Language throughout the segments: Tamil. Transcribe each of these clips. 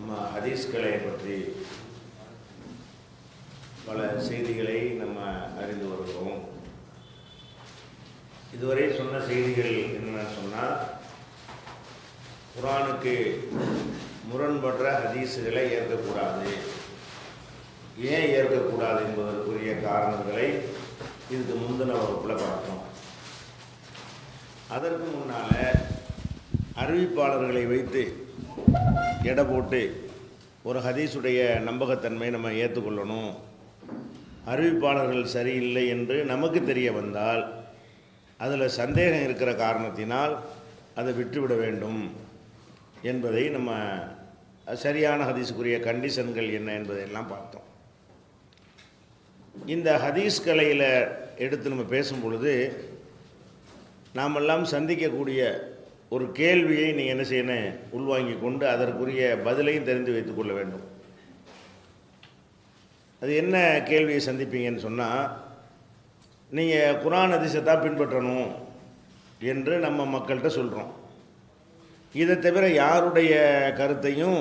நம்ம ஹதீஸ்களை பற்றி பல செய்திகளை நம்ம அறிந்து வருகிறோம். இதுவரை சொன்ன செய்திகள் என்னென்னு சொன்னால், குர்ஆனுக்கு முரண்படுற ஹதீஸுகளை ஏற்கக்கூடாது. ஏன் ஏற்கக்கூடாது என்பதற்குரிய காரணங்களை இதுக்கு முந்தின வகுப்பில் பார்த்தோம். அதற்கு முன்னால் அறிவிப்பாளர்களை வைத்து எடை போட்டு ஒரு ஹதீஸுடைய நம்பகத்தன்மை நம்ம ஏற்றுக்கொள்ளணும். அறிவிப்பாளர்கள் சரியில்லை என்று நமக்கு தெரிய வந்தால் அதில் சந்தேகம் இருக்கிற காரணத்தினால் அதை விட்டுவிட வேண்டும் என்பதை நம்ம சரியான ஹதீஸுக்குரிய கண்டிஷன்கள் என்ன என்பதையெல்லாம் பார்த்தோம். இந்த ஹதீஸ் கலையில் எடுத்து நம்ம பேசும் பொழுது நாமெல்லாம் சந்திக்கக்கூடிய ஒரு கேள்வியை நீங்கள் என்ன செய்யணும், உள்வாங்கி கொண்டு அதற்குரிய பதிலையும் தெரிந்து வைத்துக்கொள்ள வேண்டும். அது என்ன கேள்வியை சந்திப்பீங்கன்னு சொன்னால், நீங்கள் குர்ஆன் ஹதீஸை தான் பின்பற்றணும் என்று நம்ம மக்கள்கிட்ட சொல்கிறோம். இதை தவிர யாருடைய கருத்தையும்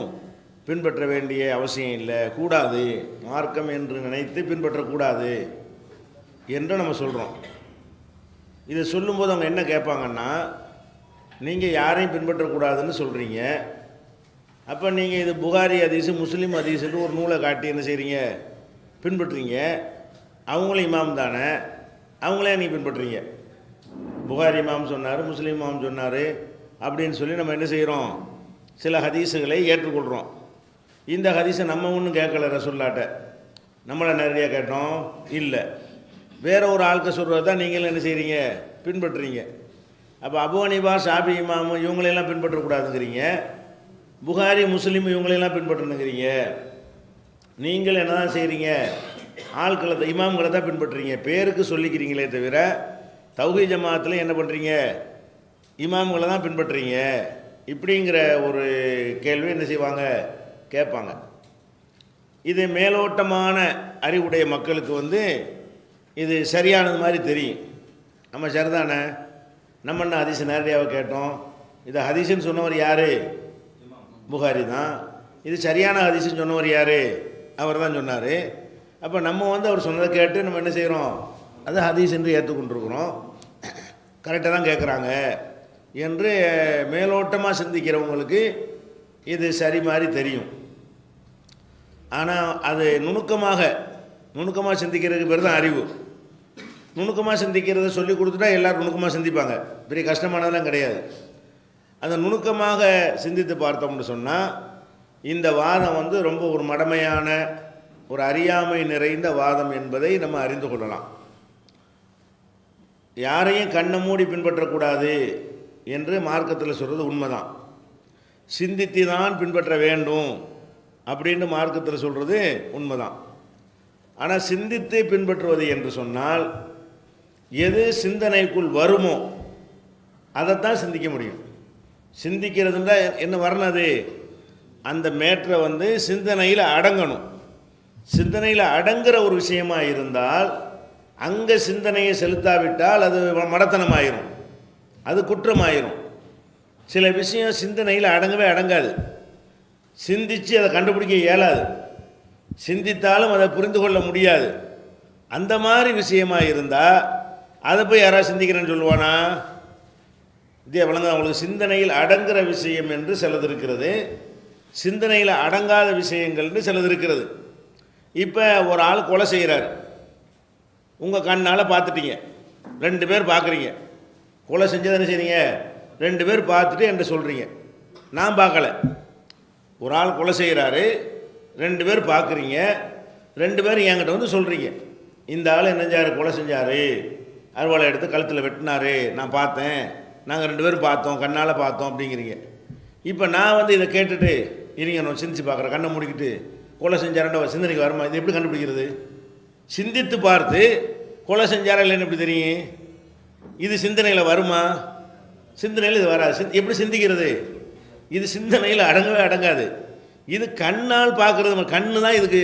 பின்பற்ற வேண்டிய அவசியம் இல்லை, கூடாது, மார்க்கம் என்று நினைத்து பின்பற்றக்கூடாது என்று நம்ம சொல்கிறோம். இதை சொல்லும்போது அவங்க என்ன கேட்பாங்கன்னா, நீங்கள் யாரையும் பின்பற்றக்கூடாதுன்னு சொல்கிறீங்க, அப்போ நீங்கள் இது புகாரி ஹதீஸு முஸ்லீம் ஹதீஸுன்னு ஒரு நூலை காட்டி என்ன செய்கிறீங்க, பின்பற்றுறீங்க. அவங்களும் இமாம் தானே, அவங்களே நீங்கள் பின்பற்றுறீங்க. புகாரி இமாம் சொன்னார், முஸ்லீம் இமாம் சொன்னார் அப்படின்னு சொல்லி நம்ம என்ன செய்கிறோம், சில ஹதீஸுகளை ஏற்றுக்கொள்கிறோம். இந்த ஹதீஸை நம்ம ஒன்றும் கேட்கல, ரசூலுல்லாஹ்ட்ட நம்மளை நிறைய கேட்டோம் இல்லை, வேறு ஒரு ஆளுக்க சொல்கிறது தான் நீங்களும் என்ன செய்கிறீங்க, பின்பற்றுறீங்க. அப்போ அபூ ஹனீஃபா, ஷாஃபி இமாம் இவங்களையெல்லாம் பின்பற்றக்கூடாதுங்கிறீங்க, புகாரி முஸ்லீம் இவங்களையெல்லாம் பின்பற்றணுங்கிறீங்க. நீங்கள் என்ன தான் செய்கிறீங்க, ஆட்களை இமாம்களை தான் பின்பற்றுறீங்க, பேருக்கு சொல்லிக்கிறீங்களே தவிர தௌஹீத் ஜமாத்தில் என்ன பண்ணுறீங்க, இமாம்களை தான் பின்பற்றுறீங்க. இப்படிங்கிற ஒரு கேள்வி என்ன செய்வாங்க, கேட்பாங்க. இது மேலோட்டமான அறிவுடைய மக்களுக்கு இது சரியானது மாதிரி தெரியும். நம்ம சரிதானே, நம்ம என்ன ஹதீஸ் நேரடியாக கேட்டோம், இது ஹதீஸ்ன்னு சொன்னவர் யார், புகாரி தான். இது சரியான ஹதீஸ்ன்னு சொன்னவர் யார், அவர் தான் சொன்னார். அப்போ நம்ம அவர் சொன்னதை கேட்டு நம்ம என்ன செய்கிறோம், அது ஹதீஸ் என்று ஏற்றுக்கொண்டிருக்கிறோம், கரெக்டாக தான் கேட்குறாங்க என்று மேலோட்டமாக சிந்திக்கிறவங்களுக்கு இது சரி மாதிரி தெரியும். ஆனால் அது நுணுக்கமாக சிந்திக்கிறதுக்கு பேர் தான் அறிவு. நுணுக்கமாக சிந்திக்கிறத சொல்லி கொடுத்துட்டா எல்லோரும் நுணுக்கமாக சிந்திப்பாங்க, பெரிய கஷ்டமானதெல்லாம் கிடையாது. அந்த நுணுக்கமாக சிந்தித்து பார்த்தோம்னு சொன்னால் இந்த வாதம் ரொம்ப ஒரு மடமையான ஒரு அறியாமை நிறைந்த வாதம் என்பதை நம்ம அறிந்து கொள்ளலாம். யாரையும் கண்ணை மூடி பின்பற்றக்கூடாது என்று மார்க்கத்தில் சொல்கிறது உண்மைதான். சிந்தித்து தான் பின்பற்ற வேண்டும் அப்படின்னு மார்க்கத்தில் சொல்கிறது உண்மைதான். ஆனால் சிந்தித்து பின்பற்றுவது என்று சொன்னால் எது சிந்தனைக்குள் வருமோ அதைத்தான் சிந்திக்க முடியும். சிந்திக்கிறதுன்றா என்ன வரணும், அது அந்த மேற்றை சிந்தனையில் அடங்கணும். சிந்தனையில் அடங்குற ஒரு விஷயமாக இருந்தால் அங்கே சிந்தனையை செலுத்தாவிட்டால் அது மடத்தனமாயிரும், அது குற்றமாயிரும். சில விஷயம் சிந்தனையில் அடங்கவே அடங்காது, சிந்தித்து அதை கண்டுபிடிக்க இயலாது, சிந்தித்தாலும் அதை புரிந்து கொள்ள முடியாது. அந்த மாதிரி விஷயமாக இருந்தால் அதை போய் யாராவது சிந்திக்கிறேன்னு சொல்லுவானா, இதே வழங்க அவங்களுக்கு சிந்தனையில் அடங்குற விஷயம் என்று சிலது இருக்கிறது, சிந்தனையில் அடங்காத விஷயங்கள்னு சிலது இருக்கிறது. இப்போ ஒரு ஆள் கொலை செய்கிறார், உங்கள் கண்ணால் பார்த்துட்டீங்க, 2 பேர் பார்க்குறீங்க, கொலை செஞ்சது என்ன செய்றீங்க, 2 பேர் பார்த்துட்டு என்கிட்ட சொல்கிறீங்க, நான் பார்க்கல. ஒரு ஆள் கொலை செய்கிறாரு, 2 பேர் பார்க்குறீங்க, 2 பேர் என்கிட்ட சொல்கிறீங்க, இந்த ஆள் என்ன செஞ்சார், கொலை செஞ்சார், அறுவாளை எடுத்து கழுத்தில் வெட்டினார், நான் பார்த்தேன், நாங்கள் 2 பேரும் பார்த்தோம், கண்ணால் பார்த்தோம் அப்படிங்கிறீங்க. இப்போ நான் இதை கேட்டுட்டு இருங்க, நான் சிந்திச்சு பார்க்குறேன், கண்ணை மூடிக்கிட்டு கொலை செஞ்சாரன்ற சிந்தனைக்கு வருமா, இது எப்படி கண்டுபிடிக்கிறது? சிந்தித்து பார்த்து கொலை செஞ்சாரா இல்லைன்னு எப்படி தெரியும்? இது சிந்தனையில் வருமா? சிந்தனையில் இது வராது. எப்படி சிந்திக்கிறது? இது சிந்தனையில் அடங்கவே அடங்காது. இது கண்ணால் பார்க்குறது, கண்ணு தான் இதுக்கு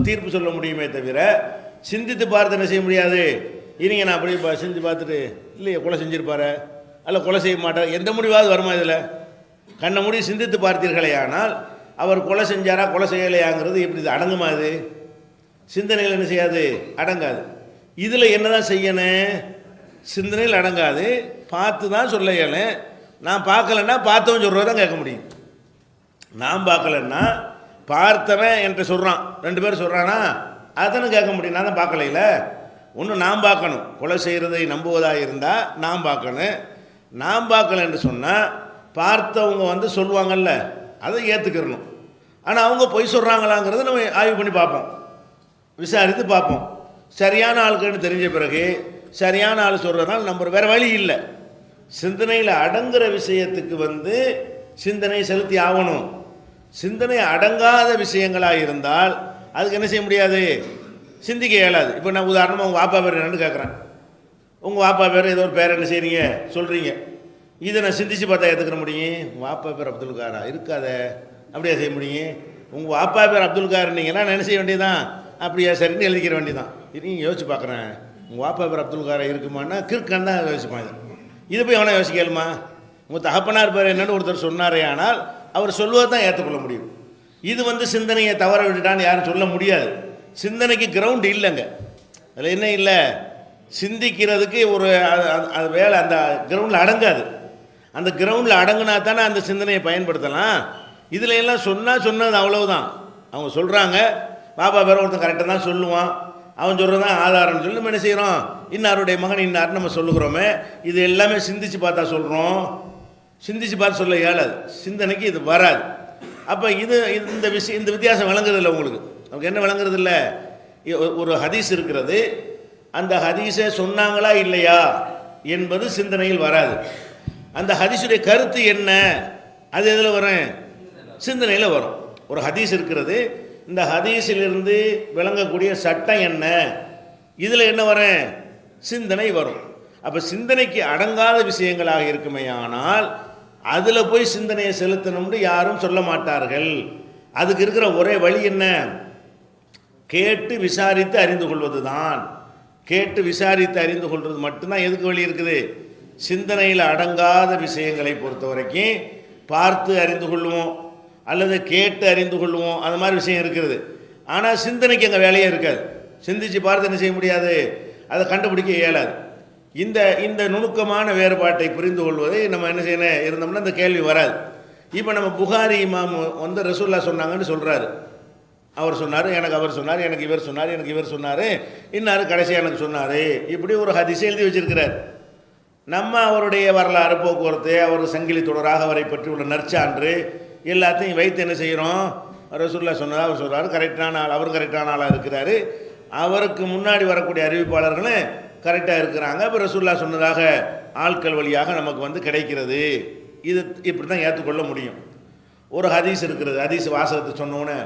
தீர்ப்பு சொல்ல முடியுமே தவிர சிந்தித்து பார்த்து என்ன செய்ய முடியாது. இருங்க நான் அப்படியே செஞ்சு பார்த்துட்டு இல்லையே கொலை செஞ்சுருப்பாரு அல்ல கொலை செய்ய மாட்டார், எந்த முடிவாவது வருமா? இதில் கண்ணை மூடி சிந்தித்து பார்த்தீர்களே ஆனால் அவர் கொலை செஞ்சாரா கொலை செய்யலையாங்கிறது எப்படி இது அடங்குமா? இது சிந்தனையில் என்ன செய்யாது, அடங்காது. இதில் என்ன தான் செய்யணும்? சிந்தனையில் அடங்காது, பார்த்து தான் சொல்ல இயலும். நான் பார்க்கலன்னா பார்த்தவன் சொல்கிறத தான் கேட்க முடியும். நான் பார்க்கலன்னா பார்த்தவன் என்கிட்ட சொல்கிறான், 2 பேர் சொல்கிறானா அதானே கேட்க முடியும். நான் தான் பார்க்கலையில. ஒன்று நான் பார்க்கணும், கொலை செய்கிறதை நம்புவதாக இருந்தால் நான் பார்க்கணும். நான் பார்க்கலன்னு சொன்னால் பார்த்தவங்க வந்து சொல்லுவாங்கல்ல, அதை ஏற்றுக்கிறணும். ஆனால் அவங்க பொய் சொல்கிறாங்களாங்கிறத நம்ம ஆய்வு பண்ணி பார்ப்போம், விசாரித்து பார்ப்போம். சரியான ஆளுக்குன்னு தெரிஞ்ச பிறகு சரியான ஆள் சொல்கிறதுனால நம்ம வேறு வழி இல்லை. சிந்தனையில் அடங்குற விஷயத்துக்கு வந்து சிந்தனை செலுத்தி ஆகணும். சிந்தனை அடங்காத விஷயங்களாக இருந்தால் அதுக்கு என்ன செய்ய முடியாது, சிந்திக்க இயலாது. இப்போ நான் உதாரணமாக உங்கள் வாப்பா பேர் என்னன்னு கேட்குறேன். உங்கள் வாப்பா பேர் ஏதோ ஒரு பேர் என்ன செய்கிறீங்க சொல்கிறீங்க, இதை நான் சிந்திச்சு பார்த்தா ஏற்றுக்கிற முடியும்? உங்கள் வாப்பா பேர் அப்துல் காரா இருக்காத, அப்படியே செய்ய முடியும்? உங்கள் வாப்பா பேர் அப்துல் கார்னீங்கன்னா நான் என்ன செய்ய வேண்டியதான், அப்படியா சரின்னு எழுதிக்கிற வேண்டியதான். நீங்கள் யோசிச்சு பார்க்குறேன், உங்கள் வாப்பா பேர் அப்துல் காரா இருக்குமான்னா கிறுக்கான் தான் யோசிப்பான். இது போய் அவனை யோசிக்கலுமா? உங்கள் தகப்பனார் பேர் என்னன்னு ஒருத்தர் சொன்னாரே, ஆனால் அவர் சொல்வதை தான் ஏற்றுக்கொள்ள முடியும். இது வந்து சிந்தனையை தவற விட்டுட்டான்னு யாரும் சொல்ல முடியாது. சிந்தனைக்கு கிரவுண்ட் இல்லைங்க. அதில் என்ன இல்லை, சிந்திக்கிறதுக்கு ஒரு அது வேலை அந்த கிரவுண்டில் அடங்காது. அந்த கிரவுண்டில் அடங்குனா தானே அந்த சிந்தனையை பயன்படுத்தலாம். இதில் எல்லாம் சொன்னது அவ்வளவுதான். அவங்க சொல்கிறாங்க, பாபா பேர் ஒருத்தன் கரெக்டாக தான் சொல்லுவான், அவன் சொல்கிறது தான் ஆதாரம்னு சொல்லி நம்ம என்ன செய்கிறோம், இன்னாருடைய மகன் இன்னார் நம்ம சொல்லுகிறோமே, இது எல்லாமே சிந்திச்சு பார்த்தா சொல்கிறோம். சிந்திச்சு பார்த்து சொல்ல இயலாது, சிந்தனைக்கு இது வராது. அப்போ இந்த விஷயம், இந்த வித்தியாசம் விளங்குறதில்லை உங்களுக்கு. நமக்கு என்ன விளங்குறது இல்லை, ஒரு ஹதீஸ் இருக்கிறது, அந்த ஹதீஸை சொன்னாங்களா இல்லையா என்பது சிந்தனையில் வராது. அந்த ஹதீஸுடைய கருத்து என்ன, அது எதில் வரும், சிந்தனையில் வரும். ஒரு ஹதீஸ் இருக்கிறது, இந்த ஹதீஸிலிருந்து விளங்கக்கூடிய சட்டம் என்ன, இதில் என்ன வரும், சிந்தனை வரும். அப்போ சிந்தனைக்கு அடங்காத விஷயங்களாக இருக்குமே, ஆனால் அதில் போய் சிந்தனையை செலுத்தணும்னு யாரும் சொல்ல மாட்டார்கள். அதுக்கு இருக்கிற ஒரே வழி என்ன, கேட்டு விசாரித்து அறிந்து கொள்வது தான். கேட்டு விசாரித்து அறிந்து கொள்வது மட்டும்தான். எதுக்கு வழி இருக்குது, சிந்தனையில் அடங்காத விஷயங்களை பொறுத்த வரைக்கும் பார்த்து அறிந்து கொள்வோம் அல்லது கேட்டு அறிந்து கொள்வோம், அது மாதிரி விஷயம் இருக்கிறது. ஆனால் சிந்தனைக்கு அங்கே வேலையே இருக்காது. சிந்திச்சு பார்த்து என்ன செய்ய முடியாது, அதை கண்டுபிடிக்க இயலாது. இந்த நுணுக்கமான வேறுபாட்டை புரிந்து கொள்வதை நம்ம என்ன செய்யணும் இருந்தோம்னா இந்த கேள்வி வராது. இப்போ நம்ம புகாரி இமாம் வந்து ரசூல்லா சொன்னாங்கன்னு சொல்கிறாரு. அவர் சொன்னார், எனக்கு அவர் சொன்னார், எனக்கு இவர் சொன்னார், எனக்கு இவர் சொன்னார், இன்னாரு கடைசியாக எனக்கு சொன்னார், இப்படி ஒரு ஹதீஸை எழுதி வச்சிருக்கிறார். நம்ம அவருடைய வரலாறு, போக்குவரத்து, அவர் சங்கிலி தொடராக அவரை பற்றி உள்ள நற்சான்று எல்லாத்தையும் வைத்து என்ன செய்கிறோம், ரசூல்லா சொன்னதாக அவர் சொல்கிறார், கரெக்டான ஆள், அவர் கரெக்டான ஆளாக இருக்கிறாரு, அவருக்கு முன்னாடி வரக்கூடிய அறிவிப்பாளர்களும் கரெக்டாக இருக்கிறாங்க, இப்போ ரசூல்லா சொன்னதாக ஆட்கள் வழியாக நமக்கு வந்து கிடைக்கிறது. இது இப்படி தான் ஏற்றுக்கொள்ள முடியும். ஒரு ஹதீஸ் இருக்கிறது, ஹதீஸ் வாசகத்தை சொன்னோன்னே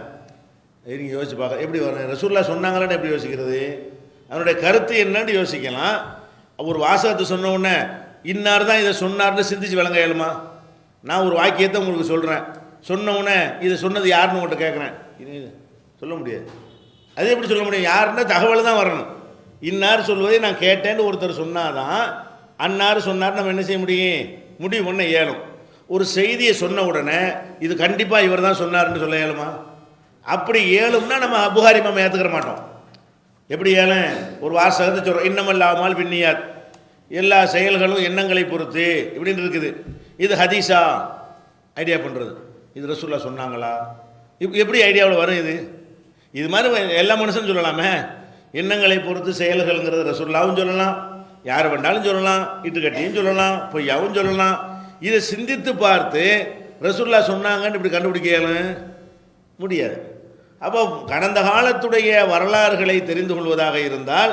நீங்கள் யோசிச்சு பார்க்க எப்படி வரும், ரசூல்லா சொன்னாங்களான்னு எப்படி யோசிக்கிறது, அதனுடைய கருத்து என்னன்னு யோசிக்கலாம். ஒரு வாசகத்தை சொன்ன உடனே இன்னார் தான் இதை சொன்னார்னு சிந்திச்சு விளங்க இயலுமா? நான் ஒரு வாக்கியத்தை உங்களுக்கு சொல்கிறேன், சொன்ன உடனே இதை சொன்னது யாருன்னு உங்கள்கிட்ட கேட்குறேன், சொல்ல முடியாது. அது எப்படி சொல்ல முடியும், யாருன்னா தகவல் தான் வரணும். இன்னார் சொல்வதை நான் கேட்டேன்னு ஒருத்தர் சொன்னாதான் அன்னார் சொன்னார் நம்ம என்ன செய்ய முடியும், முடிவு பண்ண இயலும். ஒரு செய்தியை சொன்ன உடனே இது கண்டிப்பாக இவர் தான் சொன்னார்னு சொல்ல இயலுமா? அப்படி ஏழும்னா நம்ம புகாரி இமாம் ஏற்றுக்கிற மாட்டோம். எப்படி ஏழும், ஒரு வாசகத்தை சொல்கிறோம், இன்னமல்லாமல் பின்னியாத், எல்லா செயல்களும் எண்ணங்களை பொறுத்து இப்படின்னு இருக்குது, இது ஹதீஸா ஐடியா பண்ணுறது, இது ரசூல்லா சொன்னாங்களா, எப்படி ஐடியாவில் வரும் இது மாதிரி எல்லா மனுஷனும் சொல்லலாமே. எண்ணங்களை பொறுத்து செயல்கள்ங்கிறது ரசூல்லாவும் சொல்லலாம், யார் வேண்டாலும் சொல்லலாம், இட்டுக்கட்டியும் சொல்லலாம், பொய்யாவும் சொல்லலாம். இதை சிந்தித்து பார்த்து ரசூல்லா சொன்னாங்கன்னு இப்படி கண்டுபிடிக்க முடியாது. அப்போ கடந்த காலத்துடைய வரலாறுகளை தெரிந்து கொள்வதாக இருந்தால்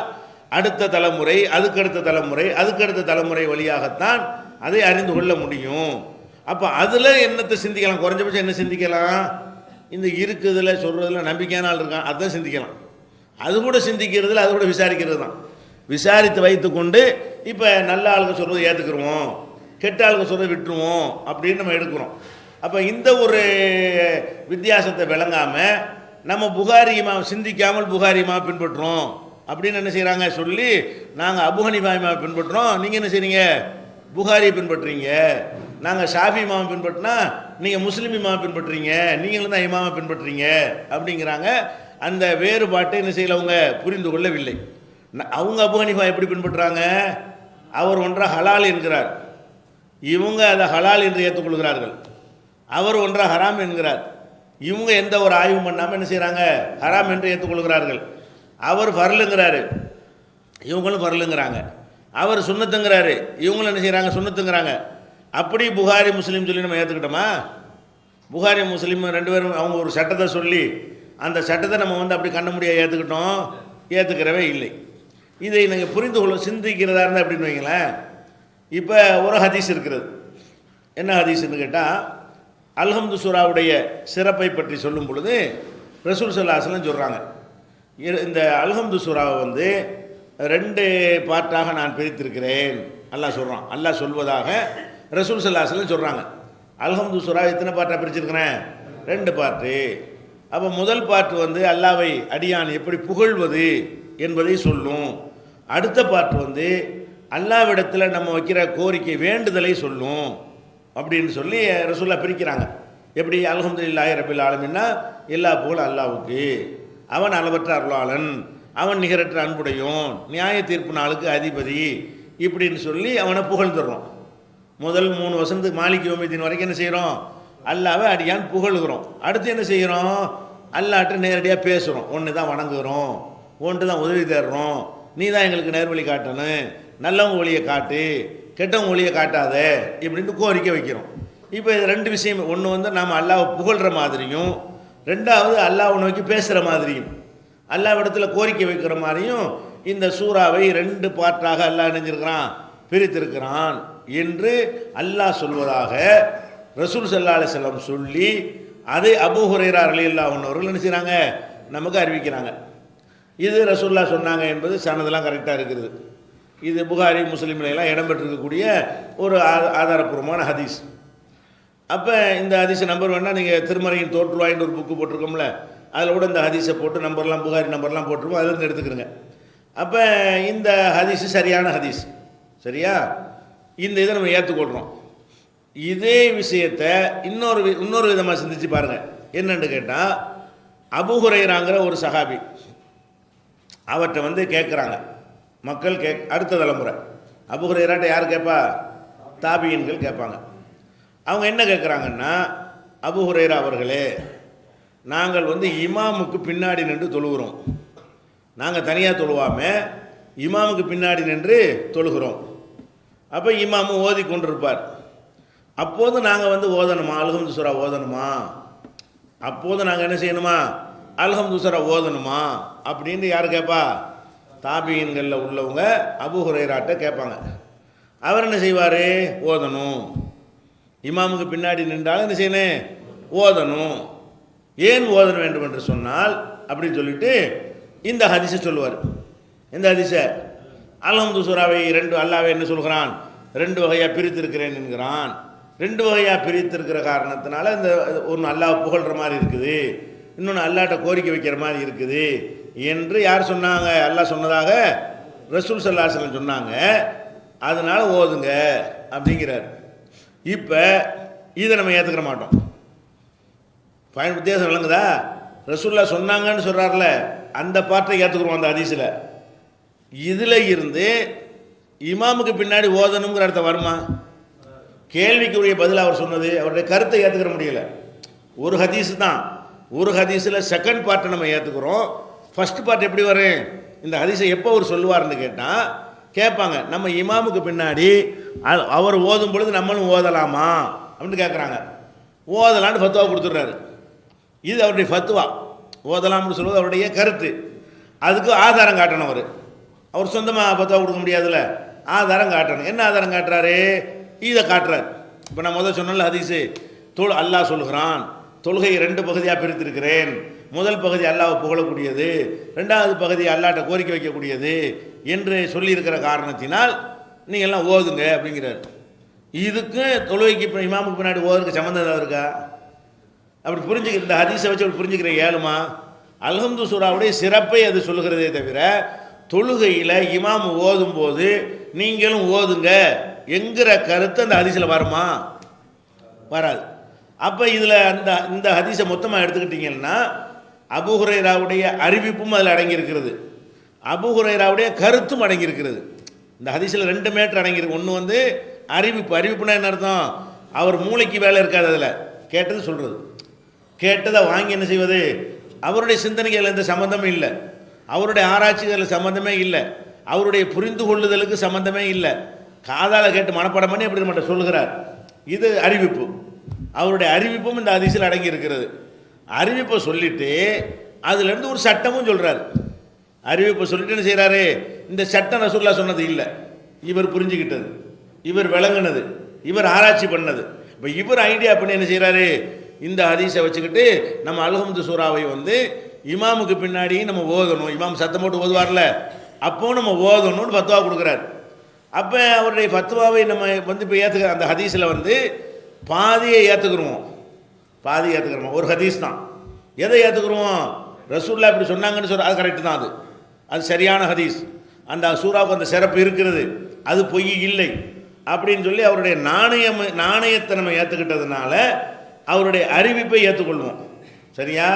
அடுத்த தலைமுறை, அதுக்கடுத்த தலைமுறை, அதுக்கடுத்த தலைமுறை வழியாகத்தான் அதை அறிந்து கொள்ள முடியும். அப்போ அதில் என்னத்தை சிந்திக்கலாம், குறைஞ்சபட்சம் என்ன சிந்திக்கலாம், இந்த இருக்குதுல சொல்கிறதுல நம்பிக்கையான ஆள் இருக்கான் அதுதான் சிந்திக்கலாம். அது கூட சிந்திக்கிறதுல அது கூட விசாரிக்கிறது தான். விசாரித்து வைத்து கொண்டு இப்போ நல்ல ஆளுங்க சொல்கிறத ஏற்றுக்குருவோம், கெட்ட ஆளுங்க சொல்கிறத விட்டுருவோம் அப்படின்னு நம்ம எடுக்கிறோம். அப்போ இந்த ஒரு வித்தியாசத்தை விளங்காமல் நம்ம புகாரி இமாம் சிந்திக்காமல் புகாரி இமாம் பின்பற்றுறோம் அப்படின்னு என்ன செய்கிறாங்க சொல்லி, நாங்கள் அபு ஹனீஃபா இமாம் பின்பற்றுறோம், நீங்கள் என்ன செய்றீங்க புகாரியை பின்பற்றுறீங்க. நாங்கள் ஷாஃபி இமாமை பின்பற்றினா நீங்கள் முஸ்லீம் இமாமை பின்பற்றுறீங்க, நீங்களும் தான் இமாமை பின்பற்றுறீங்க அப்படிங்கிறாங்க. அந்த வேறுபாட்டை என்ன செய்யல அவங்க புரிந்து கொள்ளவில்லை. அவங்க அபூ ஹனீஃபா எப்படி பின்பற்றுறாங்க? அவர் ஒன்றா ஹலால் என்கிறார், இவங்க அதை ஹலால் என்று ஏற்றுக்கொள்கிறார்கள். அவர் ஒன்றா ஹராம் என்கிறார், இவங்க எந்த ஒரு ஆய்வும் பண்ணாமல் என்ன செய்கிறாங்க, ஹராம் என்று ஏற்றுக்கொள்கிறார்கள். அவர் ஃபர்லுங்கிறாரு, இவங்களும் ஃபர்லுங்கிறாங்க. அவர் சுன்னத்துங்கிறாரு, இவங்களும் என்ன செய்கிறாங்க, சுன்னத்துங்கிறாங்க. அப்படி புகாரி முஸ்லீம் சொல்லி நம்ம ஏற்றுக்கிட்டோமா? புகாரி முஸ்லீம் ரெண்டு பேரும் அவங்க ஒரு சட்டத்தை சொல்லி அந்த சட்டத்தை நம்ம வந்து அப்படி கண்ண முடியாது ஏற்றுக்கிட்டோம்? ஏற்றுக்கிறவே இல்லை. இதை நீங்கள் புரிந்து கொள்ள சிந்திக்கிறதா இருந்தால் அப்படின்னு வைங்களேன். இப்போ ஒரு ஹதீஸ் இருக்கிறது. என்ன ஹதீஸ்ன்னு கேட்டால், அல்ஹம்து சூராவுடைய சிறப்பை பற்றி சொல்லும் பொழுது ரசூல் ஸல்லல்லாஹு அலைஹி வஸல்லம் சொல்கிறாங்க, இந்த அல்ஹம்து சூராவை வந்து 2 பார்ட்டாக நான் பிரித்திருக்கிறேன். அல்லாஹ் சொல்கிறான், அல்லாஹ் சொல்வதாக ரசூல் ஸல்லல்லாஹு அலைஹி வஸல்லம் சொல்கிறாங்க. அல்ஹம்து சூரா எத்தனை பார்ட்டாக பிரிச்சிருக்கிறேன்? 2 பார்ட்டு. அப்போ முதல் பார்ட்டு வந்து அல்லாவை அடியான் எப்படி புகழ்வது என்பதை சொல்லும். அடுத்த பார்ட்டு வந்து அல்லாவிடத்தில் நம்ம வைக்கிற கோரிக்கை வேண்டுதலை சொல்லும் அப்படின்னு சொல்லி ரசூல்லா பிரிக்கிறாங்க. எப்படி? அல்ஹம்துலில்லாஹி ரப்பில் ஆலமீன்னா எல்லா புகழும் அல்லாவுக்கு, அவன் அளவற்ற அருளாளன், அவன் நிகரற்ற அன்புடையோன், நியாய தீர்ப்பு நாளுக்கு அதிபதி, இப்படின்னு சொல்லி அவனை புகழ்ந்துடுறோம். முதல் 3 வசனத்துக்கு மாலிக் யௌமித்தீன் வரைக்கும் என்ன செய்கிறோம்? அல்லாவை அடியான் புகழ்கிறோம். அடுத்து என்ன செய்கிறோம்? அல்லாட்ட நேரடியாக பேசுகிறோம். ஒன்று தான் வணங்குகிறோம், ஒன்று தான் உதவி தேடுறோம், நீ தான் எங்களுக்கு நேர்வழி காட்டணும், நல்லவங்க ஒளியை காட்டு, கெட்டவங்க ஒளியை காட்டாத, இப்படின்ட்டு கோரிக்கை வைக்கிறோம். இப்போ இது 2 விஷயம். ஒன்று வந்து நாம் அல்லாவை புகழ்கிற மாதிரியும், 2வது அல்லாஹ்வை நோக்கி பேசுகிற மாதிரியும், அல்லாஹ்விடத்தில் கோரிக்கை வைக்கிற மாதிரியும் இந்த சூறாவை 2 பார்ட்டாக அல்லாஹ் நினைஞ்சிருக்கிறான், பிரித்திருக்கிறான் என்று அல்லாஹ் சொல்வதாக ரசூல் ஸல்லல்லாஹு அலைஹி வஸல்லம் சொல்லி அதை அபூ ஹுரைரா ரலியல்லாஹு அன்ஹு அவர்கள் என்ன செய்கிறாங்க, நமக்கு அறிவிக்கிறாங்க. இது ரசூலுல்லாஹ் சொன்னாங்க என்பது சனதெல்லாம் கரெக்டாக இருக்குது. இது புகாரி முஸ்லீம்லாம் இடம்பெற்றிருக்கக்கூடிய ஒரு ஆதாரப்பூர்வமான ஹதீஸ். அப்போ இந்த ஹதீஸை நம்பர் வேணால் நீங்கள் திருமறையின் தோற்றுவாயின்னு ஒரு புக்கு போட்டிருக்கோம்ல, அதில் கூட இந்த ஹதீஸை போட்டு நம்பர்லாம் புகாரி நம்பர்லாம் போட்டிருக்கோம், அதிலிருந்து எடுத்துக்கிறங்க. அப்போ இந்த ஹதீஸு சரியான ஹதீஸ், சரியா? இந்த இதை நம்ம ஏற்றுக்கொள்கிறோம். இதே விஷயத்தை இன்னொரு விதமாக சிந்திச்சு பாருங்கள். என்னென்னு கேட்டால், அபூ ஹுரைராங்கிற ஒரு சஹாபி, அவர்கிட்ட வந்து கேட்குறாங்க மக்கள், அடுத்த தலைமுறை அபூ ஹுரைராட்ட யார் கேட்பா? தாபியன்கள் கேட்பாங்க. அவங்க என்ன கேட்குறாங்கன்னா, அபூ ஹுரைரா அவர்களே, நாங்கள் வந்து இமாமுக்கு பின்னாடி நின்று தொழுகிறோம், நாங்கள் தனியாக தொழுவாமல் இமாமுக்கு பின்னாடி நின்று தொழுகிறோம். அப்போ இமாமு ஓதி கொண்டிருப்பார். அப்போது நாங்கள் வந்து ஓதணுமா, அல்ஹம்து சூரா ஓதணுமா? அப்போது நாங்கள் என்ன செய்யணுமா, அல்ஹம்து சூரா ஓதணுமா அப்படின்னு யார் கேட்பா? தாபியன்களில் உள்ளவங்க அபூ ஹுரைராட்ட கேட்பாங்க. அவர் என்ன செய்வார்? ஓதணும். இமாமுக்கு பின்னாடி நின்றாலும் என்ன செய்யணும்? ஓதணும். ஏன் ஓதன வேண்டும் என்று சொன்னால் அப்படின்னு சொல்லிட்டு இந்த ஹதீஸை சொல்லுவார். இந்த ஹதீஸை அல்ஹம்து சூராவை 2 அல்லாஹ்வை என்ன சொல்கிறான்? 2 வகையாக பிரித்திருக்கிறேன் என்கிறான். 2 வகையாக பிரித்திருக்கிற காரணத்தினால இந்த ஒன்று அல்லாஹ் புகழ்கிற மாதிரி இருக்குது, இன்னொன்று அல்லாஹ்ட்ட கோரிக்கை வைக்கிற மாதிரி இருக்குது என்று யார் சொன்னாங்க? அல்லாஹ் சொன்னதாக ரசூல் ஸல்லல்லாஹு அலைஹி வஸல்லம் சொன்னாங்க. அதனால் ஓதுங்க அப்படிங்கிறார். இப்போ இதை நம்ம ஏற்றுக்கிற மாட்டோம். பயன் வித்தியாசம் விளங்குதா? ரசூல்லா சொன்னாங்கன்னு சொல்கிறார்ல, அந்த பாட்டை ஏற்றுக்குருவோம் அந்த ஹதீஸில். இதில் இருந்து இமாமுக்கு பின்னாடி ஓதணுங்கிற அர்த்தம் வருமா? கேள்விக்குரிய பதில் அவர் சொன்னது, அவருடைய கருத்தை ஏற்றுக்கிற முடியல. ஒரு ஹதீஸ் தான், ஒரு ஹதீஸில் செகண்ட் பார்ட்டை நம்ம ஏற்றுக்கிறோம். ஃபஸ்ட் பார்ட் எப்படி வரும்? இந்த ஹதீஸை எப்போ அவர் சொல்லுவார்னு கேட்டால் கேட்பாங்க, நம்ம இமாமுக்கு பின்னாடி அவர் ஓதும் பொழுது நம்மளும் ஓதலாமா அப்படின்னு கேட்குறாங்க. ஓதலான்னு ஃபத்வா கொடுத்துட்றாரு. இது அவருடைய ஃபத்வா. ஓதலாம்னு சொல்வது அவருடைய கருத்து. அதுக்கு ஆதாரம் காட்டணும். அவர் சொந்தமாக ஃபத்வா கொடுக்க முடியாதுல்ல, ஆதாரம் காட்டணும். என்ன ஆதாரம் காட்டுறாரு? இதை காட்டுறார். இப்போ நான் முதல் சொன்ன ஹதீஸு, அல்லாஹ் சொல்கிறான், தொழுகை 2 பகுதியாக பிரித்திருக்கிறேன், முதல் பகுதி அல்லாஹ்வை புகழக்கூடியது, 2வது பகுதி அல்லாஹ்ட்ட கோரிக்கை வைக்கக்கூடியது என்று சொல்லியிருக்கிற காரணத்தினால் நீங்கள் எல்லாம் ஓதுங்க அப்படிங்கிறார். இதுக்கு தொழுகைக்கு இப்போ இமாமுக்கு பின்னாடி ஓதுறதுக்கு சம்மந்தம் ஏதாவது இருக்கா? அப்படி புரிஞ்சுக்க, இந்த ஹதீஸை வச்சு அப்படி புரிஞ்சுக்கிற ஏழுமா? அல்ஹம்து சூராவுடைய சிறப்பை அது சொல்லுகிறதே தவிர தொழுகையில் இமாம் ஓதும்போது நீங்களும் ஓதுங்க என்கிற கருத்து அந்த ஹதீஸில் வருமா? வராது. அப்போ இதில் இந்த ஹதீஸை மொத்தமாக எடுத்துக்கிட்டிங்கன்னா அபூ ஹுரைராவுடைய அறிவிப்பும் அதில் அடங்கியிருக்கிறது, அபூ ஹுரைராவுடைய கருத்தும் அடங்கியிருக்கிறது. இந்த ஹதீஸில் 2 மேட்டர் அடங்கியிருக்கு. ஒன்று வந்து அறிவிப்புனா என்ன அர்த்தம்? அவர் மூளைக்கு வேலை இருக்காது, அதில் கேட்டது சொல்கிறது, கேட்டதை வாங்கி என்ன செய்வது, அவருடைய சிந்தனைக்கு அதில் எந்த சம்மந்தமும் இல்லை, அவருடைய ஆராய்ச்சிகளில் சம்மந்தமே இல்லை, அவருடைய புரிந்து கொள்ளுதலுக்கு சம்மந்தமே இல்லை, காதால் கேட்டு மனப்பாடம் பண்ணி அப்படி மட்டும் சொல்லுகிறார். இது அறிவிப்பு. அவருடைய அறிவிப்பும் இந்த ஹதீஸில் அடங்கி இருக்கிறது. அறிவிப்பை சொல்லிட்டு அதுலேருந்து ஒரு சட்டமும் சொல்கிறார். அறிவிப்பை சொல்லிட்டு என்ன செய்கிறாரு, இந்த சட்டம் ரசூலுல்லாஹ் சொன்னது இல்லை, இவர் புரிஞ்சுக்கிட்டது, இவர் விளங்குனது, இவர் ஆராய்ச்சி பண்ணது. இப்போ இவர் ஐடியா பண்ணி என்ன செய்கிறாரு, இந்த ஹதீஸை வச்சுக்கிட்டு நம்ம அல்ஹம்து சூராவை வந்து இமாமுக்கு பின்னாடி நம்ம ஓதணும், இமாம் சத்தம் போட்டு ஓதுவார்ல, அப்போ நம்ம ஓதணும்னு ஃபத்வா கொடுக்குறாரு. அப்போ அவருடைய ஃபத்வாவை நம்ம வந்து இப்போ ஏற்றுக்க, அந்த ஹதீஸில் வந்து பாதியை ஏற்றுக்குருவோம், பாதி ஏற்றுக்கிறோம். ஒரு ஹதீஸ் தான். எதை ஏற்றுக்குருவோம்? ரசூலுல்லாஹ் இப்படி சொன்னாங்கன்னு சொல்ற, அது கரெக்டு தான், அது சரியான ஹதீஸ், அந்த சூறாவுக்கு அந்த சிறப்பு இருக்கிறது, அது பொய் இல்லை அப்படின்னு சொல்லி அவருடைய நாணயத்தை நம்ம ஏற்றுக்கிட்டதுனால அவருடைய அறிவிப்பை ஏற்றுக்கொள்வோம். சரியா?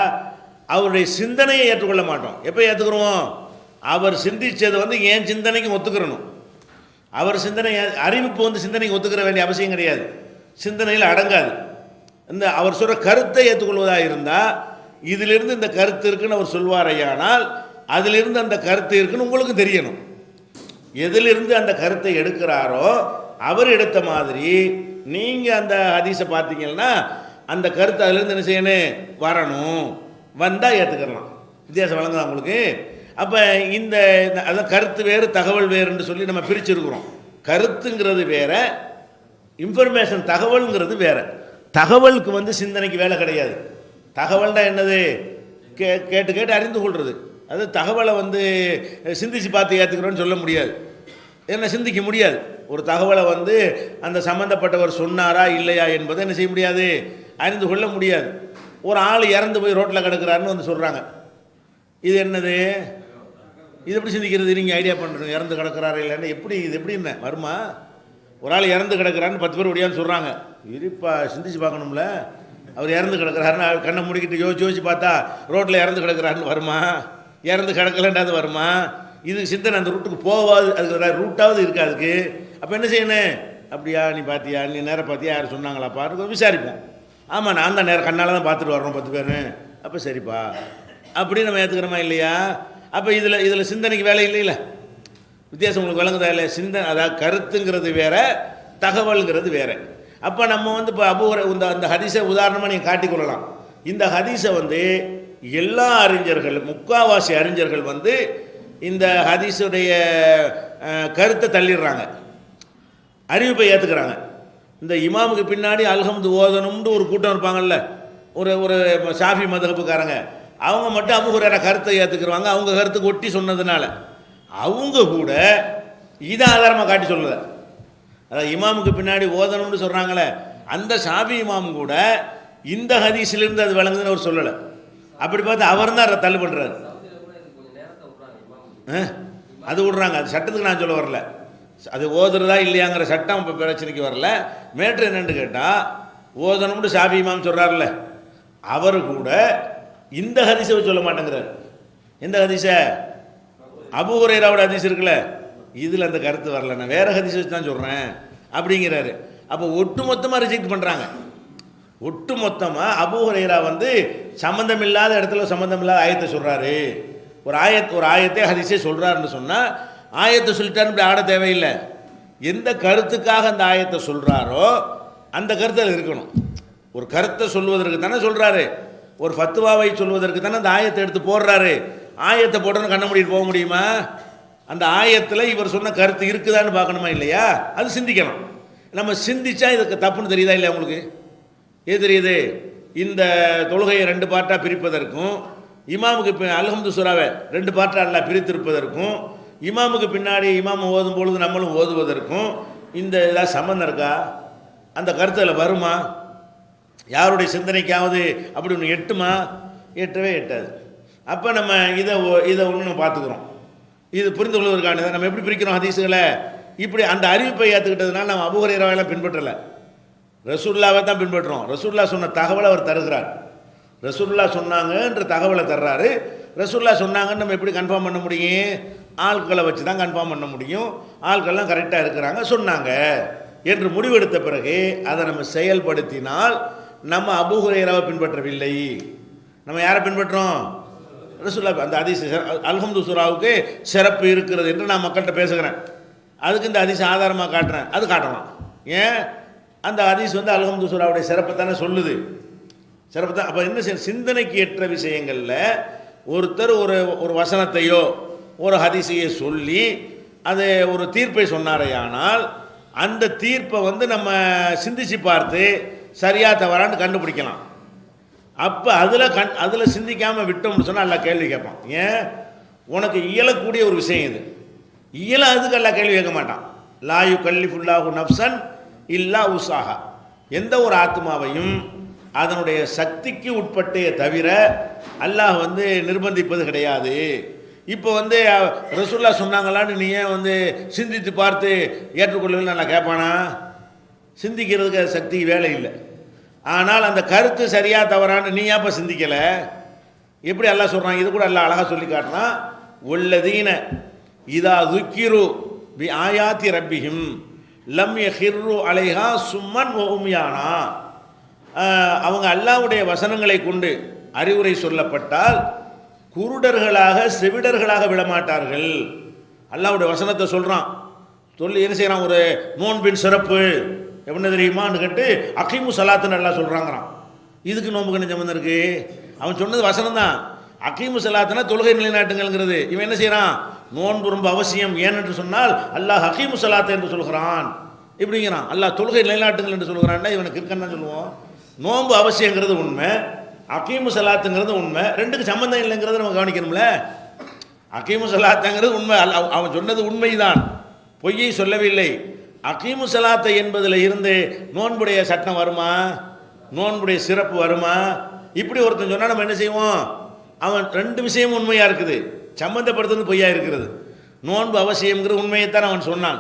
அவருடைய சிந்தனையை ஏற்றுக்கொள்ள மாட்டோம். எப்போ ஏற்றுக்கிறோம்? அவர் சிந்திச்சது வந்து என் சிந்தனைக்கு ஒத்துக்கிறணும். அவர் சிந்தனை, அறிவிப்பு வந்து சிந்தனைக்கு ஒத்துக்கிற வேண்டிய அவசியம் கிடையாது, சிந்தனையில் அடங்காது. இந்த அவர் சொல்கிற கருத்தை ஏற்றுக்கொள்வதாக இருந்தால் இதிலிருந்து இந்த கருத்து இருக்குன்னு அவர் சொல்வாரையானால் அதிலிருந்து அந்த கருத்து இருக்குன்னு உங்களுக்கு தெரியணும். எதிலிருந்து அந்த கருத்தை எடுக்கிறாரோ அவர் எடுத்த மாதிரி நீங்கள் அந்த ஹதீஸை பார்த்தீங்கன்னா அந்த கருத்து அதிலிருந்து என்ன செய்யணும், வரணும், வந்தால் ஏற்றுக்கலாம். வித்தியாசம் வழங்குதா உங்களுக்கு? அப்போ இந்த அதான் கருத்து வேறு தகவல் வேறுன்னு சொல்லி நம்ம பிரிச்சிருக்கிறோம். கருத்துங்கிறது வேற, இன்ஃபர்மேஷன் தகவல்ங்கிறது வேற. தகவலுக்கு வந்து சிந்தனைக்கு வேலை கிடையாது. தகவல்னா என்னது? கேட்டு கேட்டு அறிந்து கொள்வது. அது தகவலை வந்து சிந்திச்சு பார்த்து ஏற்றுக்கிறோன்னு சொல்ல முடியாது, என்ன சிந்திக்க முடியாது. ஒரு தகவலை வந்து அந்த சம்மந்தப்பட்டவர் சொன்னாரா இல்லையா என்பதை என்ன செய்ய முடியாது, அறிந்து கொள்ள முடியாது. ஒரு ஆள் இறந்து போய் ரோட்டில் கிடக்கிறாருன்னு வந்து சொல்கிறாங்க, இது என்னது, இது எப்படி சிந்திக்கிறது? நீங்கள் ஐடியா பண்ணுறீங்க, இறந்து கிடக்கிறாரு இல்லைன்னு எப்படி, இது எப்படி என்ன வருமா? ஒரு ஆள் இறந்து கிடக்கிறான்னு 10 பேர் ஒடியான்னு சொல்கிறாங்க, இருப்பா சிந்திச்சு பார்க்கணும்ல, அவர் இறந்து கிடக்கிறாருன்னு கண்ணை முடிக்கிட்டு யோசிச்சு பார்த்தா ரோட்டில் இறந்து கிடக்கிறாருன்னு வருமா? இறந்து கிடக்கலன்றது வருமா? இது சிந்தனை அந்த ரூட்டுக்கு போகாது, அதுக்கு ரூட்டாவது இருக்கா அதுக்கு. அப்போ என்ன செய்யணும்? அப்படியா, நீ பார்த்தியா, நீ நேரம் பார்த்தியா, யார் சொன்னாங்களாப்பா விசாரிப்போம். ஆமாம், நான் தான் நேரம் கண்ணால் தான் பார்த்துட்டு வர்றோம் 10 பேர். அப்போ சரிப்பா அப்படி நம்ம ஏற்றுக்கிறோமா இல்லையா? அப்போ இதில் சிந்தனைக்கு வேலை இல்லைல்ல. வித்தியாசம் உங்களுக்கு விளங்குதா இல்லை? சிந்தனை, அதாவது கருத்துங்கிறது வேற, தகவல்ங்கிறது வேற. அப்போ நம்ம வந்து இப்போ அந்த ஹதீஸை உதாரணமாக நீங்கள் காட்டிக்கொள்ளலாம். இந்த ஹதீஸை வந்து எல்லா அறிஞர்கள், முக்காவாசி அறிஞர்கள் வந்து இந்த ஹதீஸுடைய கருத்தை தள்ளிடுறாங்க, அறிவிப்பை ஏற்றுக்கிறாங்க. இந்த இமாமுக்கு பின்னாடி அல்ஹம்து ஓதணும்னு ஒரு கூட்டம் இருப்பாங்கல்ல, ஒரு ஷாஃபி மதஹ்புக்காரங்க, அவங்க மட்டும் அபூ ஹுரைரா கருத்தை ஏற்றுக்குருவாங்க. அவங்க கருத்துக்கு ஒட்டி சொன்னதுனால அவங்க கூட இதை ஆதாரமாக காட்டி சொல்லலை. அதாவது இமாமுக்கு பின்னாடி ஓதணும்னு சொல்கிறாங்களே, அந்த ஷாஃபி இமாம் கூட இந்த ஹதீஸிலிருந்து அது விளங்குதுன்னு அவர் சொல்லலை. அப்படி பார்த்து அவர் தான் அதை தள்ளு பண்ணுறாரு. அது விடுறாங்க, அது சட்டத்துக்கு நான் சொல்ல வரல, அது ஓதுறதா இல்லையாங்கிற சட்டம் இப்போ பிரச்சனைக்கு வரல. மேட்ரு என்னென்னு கேட்டால், ஓதணும்னு ஷாஃபி இமாம் சொல்கிறார்ல, அவர் கூட இந்த ஹதீஸை சொல்ல மாட்டேங்கிறார். எந்த ஹதீஸை? அபூ ஹுரைராவோட ஹதீஸ் இருக்குல்ல, இதில் அந்த கருத்து வரல, நான் வேறு ஹதீஸ் வச்சு தான் சொல்கிறேன் அப்படிங்கிறாரு. அப்போ ஒட்டு மொத்தமாக ரிஜெக்ட் பண்ணுறாங்க. ஒட்டு மொத்தமாக அபூ ஹுரைரா வந்து சம்மந்தம் இல்லாத இடத்துல சம்மந்தம் இல்லாத ஆயத்தை சொல்கிறாரு. ஒரு ஆயத்தை ஹதீஸே சொல்கிறாருன்னு சொன்னால் ஆயத்தை சொல்லிட்டாருன்னு இப்படி ஆட தேவையில்லை. எந்த கருத்துக்காக அந்த ஆயத்தை சொல்கிறாரோ அந்த கருத்து அது இருக்கணும். ஒரு கருத்தை சொல்வதற்கு தானே சொல்கிறாரு, ஒரு ஃபத்வாவை சொல்வதற்கு தானே அந்த ஆயத்தை எடுத்து போடுறாரு. ஆயத்தை போட்டோன்னு கண்ண மூடிட்டு போக முடியுமா? அந்த ஆயத்தில் இவர் சொன்ன கருத்து இருக்குதான்னு பார்க்கணுமா இல்லையா? அது சிந்திக்கலாம். நம்ம சிந்திச்சா இதுக்கு தப்புன்னு தெரியுதா இல்லையா உங்களுக்கு? எது தெரியுது? இந்த தொழுகையை 2 பார்ட்டாக பிரிப்பதற்கும், இமாமுக்கு அல்ஹம்து சூராவை 2 பார்ட்டாக அல்லாஹ் பிரித்திருப்பதற்கும், இமாமுக்கு பின்னாடி இமாம் ஓதும் பொழுது நம்மளும் ஓதுவதற்கும் இந்த ஏதாவது சம்மந்தம் இருக்கா? அந்த கருத்தில் வருமா? யாருடைய சிந்தனைக்காவது அப்படி ஒன்று எட்டுமா? எட்டவே எட்டாது. அப்போ நம்ம இதை ஒன்று நம்ம பார்த்துக்கிறோம். இது புரிந்து கொள்வதற்கானது. நம்ம எப்படி பிரிக்கிறோம் ஹதீஸுகளை? இப்படி அந்த அறிவிப்பை ஏற்றுக்கிட்டதுனால நம்ம அபூ ஹுரைராவெல்லாம் பின்பற்றலை. ரசூலுல்லாவை தான் பின்பற்றுறோம். ரசூலுல்லா சொன்ன தகவலை அவர் தருகிறார். ரசூலுல்லா சொன்னாங்கன்ற தகவலை தர்றாரு. ரசூலுல்லா சொன்னாங்கன்னு நம்ம எப்படி கன்ஃபார்ம் பண்ண முடியும்? ஆட்களை வச்சு தான் கன்ஃபார்ம் பண்ண முடியும். ஆட்கள்லாம் கரெக்டாக இருக்கிறாங்க சொன்னாங்க என்று முடிவெடுத்த பிறகு அதை நம்ம செயல்படுத்தினால் நம்ம அபூ ஹுரைராவை பின்பற்றவில்லை. நம்ம யாரை பின்பற்றோம்? ரசூலுல்லாஹ். அந்த ஹதீஸ் அல்ஹம்து சூராவுக்கு சிறப்பு இருக்கிறது என்று நான் மக்கள்கிட்ட பேசுகிறேன். அதுக்கு இந்த ஹதீஸ் ஆதாரமாக காட்டுறேன். அது காட்டலாம். ஏன்? அந்த ஹதீஸ் வந்து அல்ஹம்து சூராவுடைய சிறப்பை தானே சொல்லுது. சிறப்பு தான். அப்போ என்ன சிந்தனைக்கு ஏற்ற விஷயங்களில் ஒருத்தர் ஒரு வசனத்தையோ ஒரு ஹதீஸையோ சொல்லி அது ஒரு தீர்ப்பை சொன்னாரேயானால் அந்த தீர்ப்பை வந்து நம்ம சிந்திச்சு பார்த்து சரியாக தவறான்னு கண்டுபிடிக்கலாம். அப்போ அதில் சிந்திக்காமல் விட்டோம்னு சொன்னால் எல்லாம் கேள்வி கேட்பான். ஏன்? உனக்கு இயலக்கூடிய ஒரு விஷயம் இது. இயலாததுக்கு எல்லாம் கேள்வி கேட்க மாட்டான். லா யுகல்லிஃபுல்லாஹு நஃப்ஸன் இல்லா உஸாஹா. எந்த ஒரு ஆத்மாவையும் அதனுடைய சக்திக்கு உட்பட்டே தவிர அல்லாஹ் வந்து நிர்பந்திப்பது கிடையாது. இப்போ வந்து ரசூலுல்லாஹ் சொன்னாங்களான்னு நீ ஏன் வந்து சிந்தித்து பார்த்து ஏற்றுக்கொள்ளவில்லை நல்லா கேட்பானா? சிந்திக்கிறதுக்கு சக்தி வேலை இல்லை. ஆனால் அந்த கருத்து சரியாக தவறான்னு நீ ஏன் சிந்திக்கலை? எப்படி அல்லாஹ் சொல்கிறான்? இது கூட அல்லாஹ் அழகாக சொல்லி காட்டினா, வல்லதீன இதா துக்கிரு பி ஆயாத்தி ரப்பிஹிம் லம் யஹிர்ரு அலைஹா சும்மன் வ உம்யானா. அவங்க அல்லாஹ்வுடைய வசனங்களை கொண்டு அறிவுரை சொல்லப்பட்டால் குருடர்களாக செவிடர்களாக விடமாட்டார்கள். அல்லாஹ்வுடைய வசனத்தை சொல்கிறான். சொல்லி என்ன செய்கிறான்? ஒரு நோன்பின் சிறப்பு என்ன தெரியுமான்னு கேட்டு அகீமு சலாத்துன்னு எல்லாம் சொல்கிறாங்கிறான். இதுக்கு நோம்புக்கு என்ன சம்பந்தம் இருக்குது? அவன் சொன்னது வசனம் தான். அகீமு சலாத்துனா தொழுகை நிலைநாட்டுங்கிறது. இவன் என்ன செய்கிறான்? நோன்பு ரொம்ப அவசியம் ஏனென்று சொன்னால் அல்லாஹ் அகீமு சலாத்து என்று சொல்கிறான். இப்படிங்கிறான். அல்லாஹ் தொழுகை நிலைநாட்டுங்கள் என்று சொல்கிறான்னா இவனுக்கு இருக்கன்னு தான் சொல்லுவோம். நோன்பு அவசியங்கிறது உண்மை, அகீமு சலாத்துங்கிறது உண்மை. ரெண்டுக்கு சம்பந்தம் இல்லைங்கிறத நம்ம கவனிக்கணும்ல. அகீமு சலாத்துங்கிறது உண்மை. அவன் சொன்னது உண்மைதான், பொய்யை சொல்லவில்லை. அகீமு சலாத்தை என்பதில் இருந்து நோன்புடைய சட்டம் வருமா? நோன்புடைய சிறப்பு வருமா? இப்படி ஒருத்தன் சொன்னால் நம்ம என்ன செய்வோம்? அவன் ரெண்டு விஷயமும் உண்மையாக இருக்குது, சம்பந்தப்படுத்துறது பொய்யா இருக்கிறது. நோன்பு அவசியம்ங்கிற உண்மையைத்தான் அவன் சொன்னான்.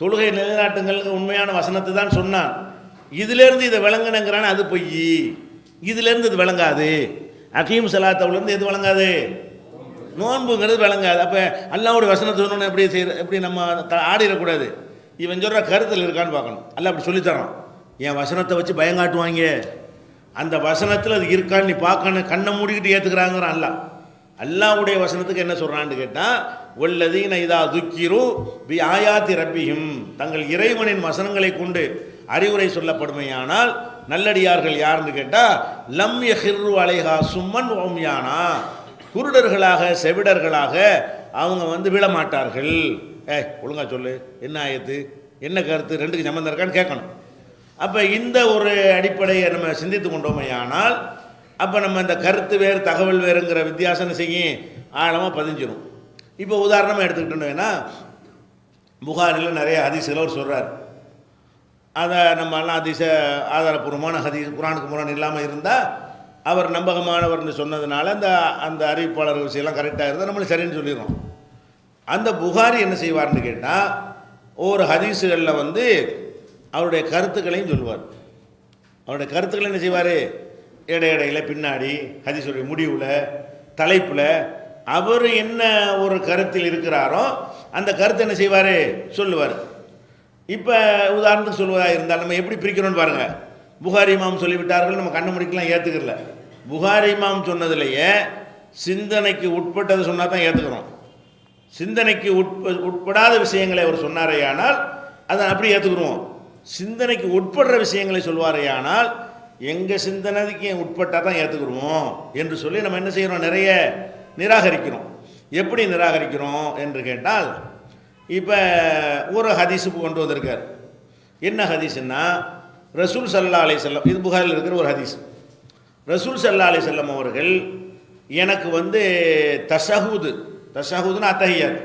தொழுகை நிலைநாட்டுங்களுக்கு உண்மையான வசனத்தை தான் சொன்னான். இதிலேருந்து இதை விளங்குனங்கிறான அது பொய். இதிலேருந்து இது விளங்காது. அகீம் சலாத்தவுலேருந்து எது விளங்காது? நோன்புங்கிறது விளங்காது. அப்போ அல்லாஹ்வுடைய வசனத்தை சொன்னோன்னு எப்படி நம்ம ஆடிடக்கூடாது. இவன் சொல்கிற கருத்தில் இருக்கான்னு பார்க்கணும். அல்ல அப்படி சொல்லித்தரான். என் வசனத்தை வச்சு பயங்காட்டுவாங்க, அந்த வசனத்தில் அது இருக்கான்னு நீ பார்க்கணும். கண்ணை மூடிக்கிட்டு ஏற்றுக்கிறாங்கிறான் அல்ல. அல்லாஹ்வுடைய வசனத்துக்கு என்ன சொல்கிறான்னு கேட்டால், வல்லதீன இதா துக்கிரு பி ஆயாத்தி ரப்பிஹிம், தங்கள் இறைவனின் வசனங்களை கொண்டு அறிவுரை சொல்லப்படுமையானால் நல்லடியார்கள் யாருன்னு கேட்டால் லம் யஹிர்ரு அலைஹா சும்மன் ஓம்யானா, குருடர்களாக செவிடர்களாக அவங்க வந்து விழமாட்டார்கள். ஒழுங்கா சொல்லு, என்ன ஆயத்து, என்ன கருத்து, ரெண்டுக்கு சம்பந்தம் இருக்கான்னு கேட்கணும். அப்போ இந்த ஒரு அடிப்படையை நம்ம சிந்தித்து கொண்டோமையானால் அப்போ நம்ம இந்த கருத்து வேறு தகவல் வேறுங்கிற வித்தியாசம் செய்யும் ஆழமாக பதிஞ்சிடும். இப்போ உதாரணமாக எடுத்துக்கிட்டோன்னா புகாரில் நிறைய ஹதீஸ்களை அவர் சொல்கிறார். அதை நம்ம எல்லாம் ஹதீஸ ஆதாரப்பூர்வமான ஹதீஸ் குர்ஆனுக்கு முரண் இல்லாமல் இருந்தால் அவர் நம்பகமானவர்னு சொன்னதுனால அந்த அறிவிப்பாளர் விஷயம்லாம் கரெக்டாக இருந்தால் நம்மளும் சரின்னு சொல்லிடுறோம். அந்த புகாரி என்ன செய்வார்னு கேட்டால் ஒவ்வொரு ஹதீஸுகளில் வந்து அவருடைய கருத்துக்களையும் சொல்லுவார். அவருடைய கருத்துக்களை என்ன செய்வார்? இடையிடையில் பின்னாடி ஹதீஸுடைய முடிவில் தலைப்பில் அவர் என்ன ஒரு கருத்தில் இருக்கிறாரோ அந்த கருத்தை என்ன செய்வார்? சொல்லுவார். இப்போ உதாரணத்துக்கு சொல்வதாக இருந்தால் நம்ம எப்படி பிரிக்கிறோன்னு பாருங்கள். புகாரி இமாம் சொல்லிவிட்டார்கள், நம்ம கண்ணு முடிக்கலாம் ஏற்றுக்கிறல. புகாரி இமாம் சொன்னதுலேயே சிந்தனைக்கு உட்பட்டதை சொன்னால் தான் ஏற்றுக்கிறோம். சிந்தனைக்கு உட்படாத விஷயங்களை அவர் சொன்னாரேயானால் அதை அப்படி ஏற்றுக்குருவோம். சிந்தனைக்கு உட்படுற விஷயங்களை சொல்வாரேயானால் எங்கள் சிந்தனைக்கு உட்பட்டால் தான் ஏற்றுக்குருவோம் என்று சொல்லி நம்ம என்ன செய்கிறோம்? நிறைய நிராகரிக்கிறோம். எப்படி நிராகரிக்கிறோம் என்று கேட்டால், இப்போ ஒரு ஹதீஸுக்கு கொண்டு வந்திருக்கார். என்ன ஹதீஸ்னா, ரசூல் ஸல்லல்லாஹு அலைஹி வஸல்லம், இது புகாரில் இருக்கிற ஒரு ஹதீஸ். ரசூல் ஸல்லல்லாஹு அலைஹி வஸல்லம் அவர்கள் எனக்கு வந்து தஷஹூதுன்னு அத்தஹியாத்,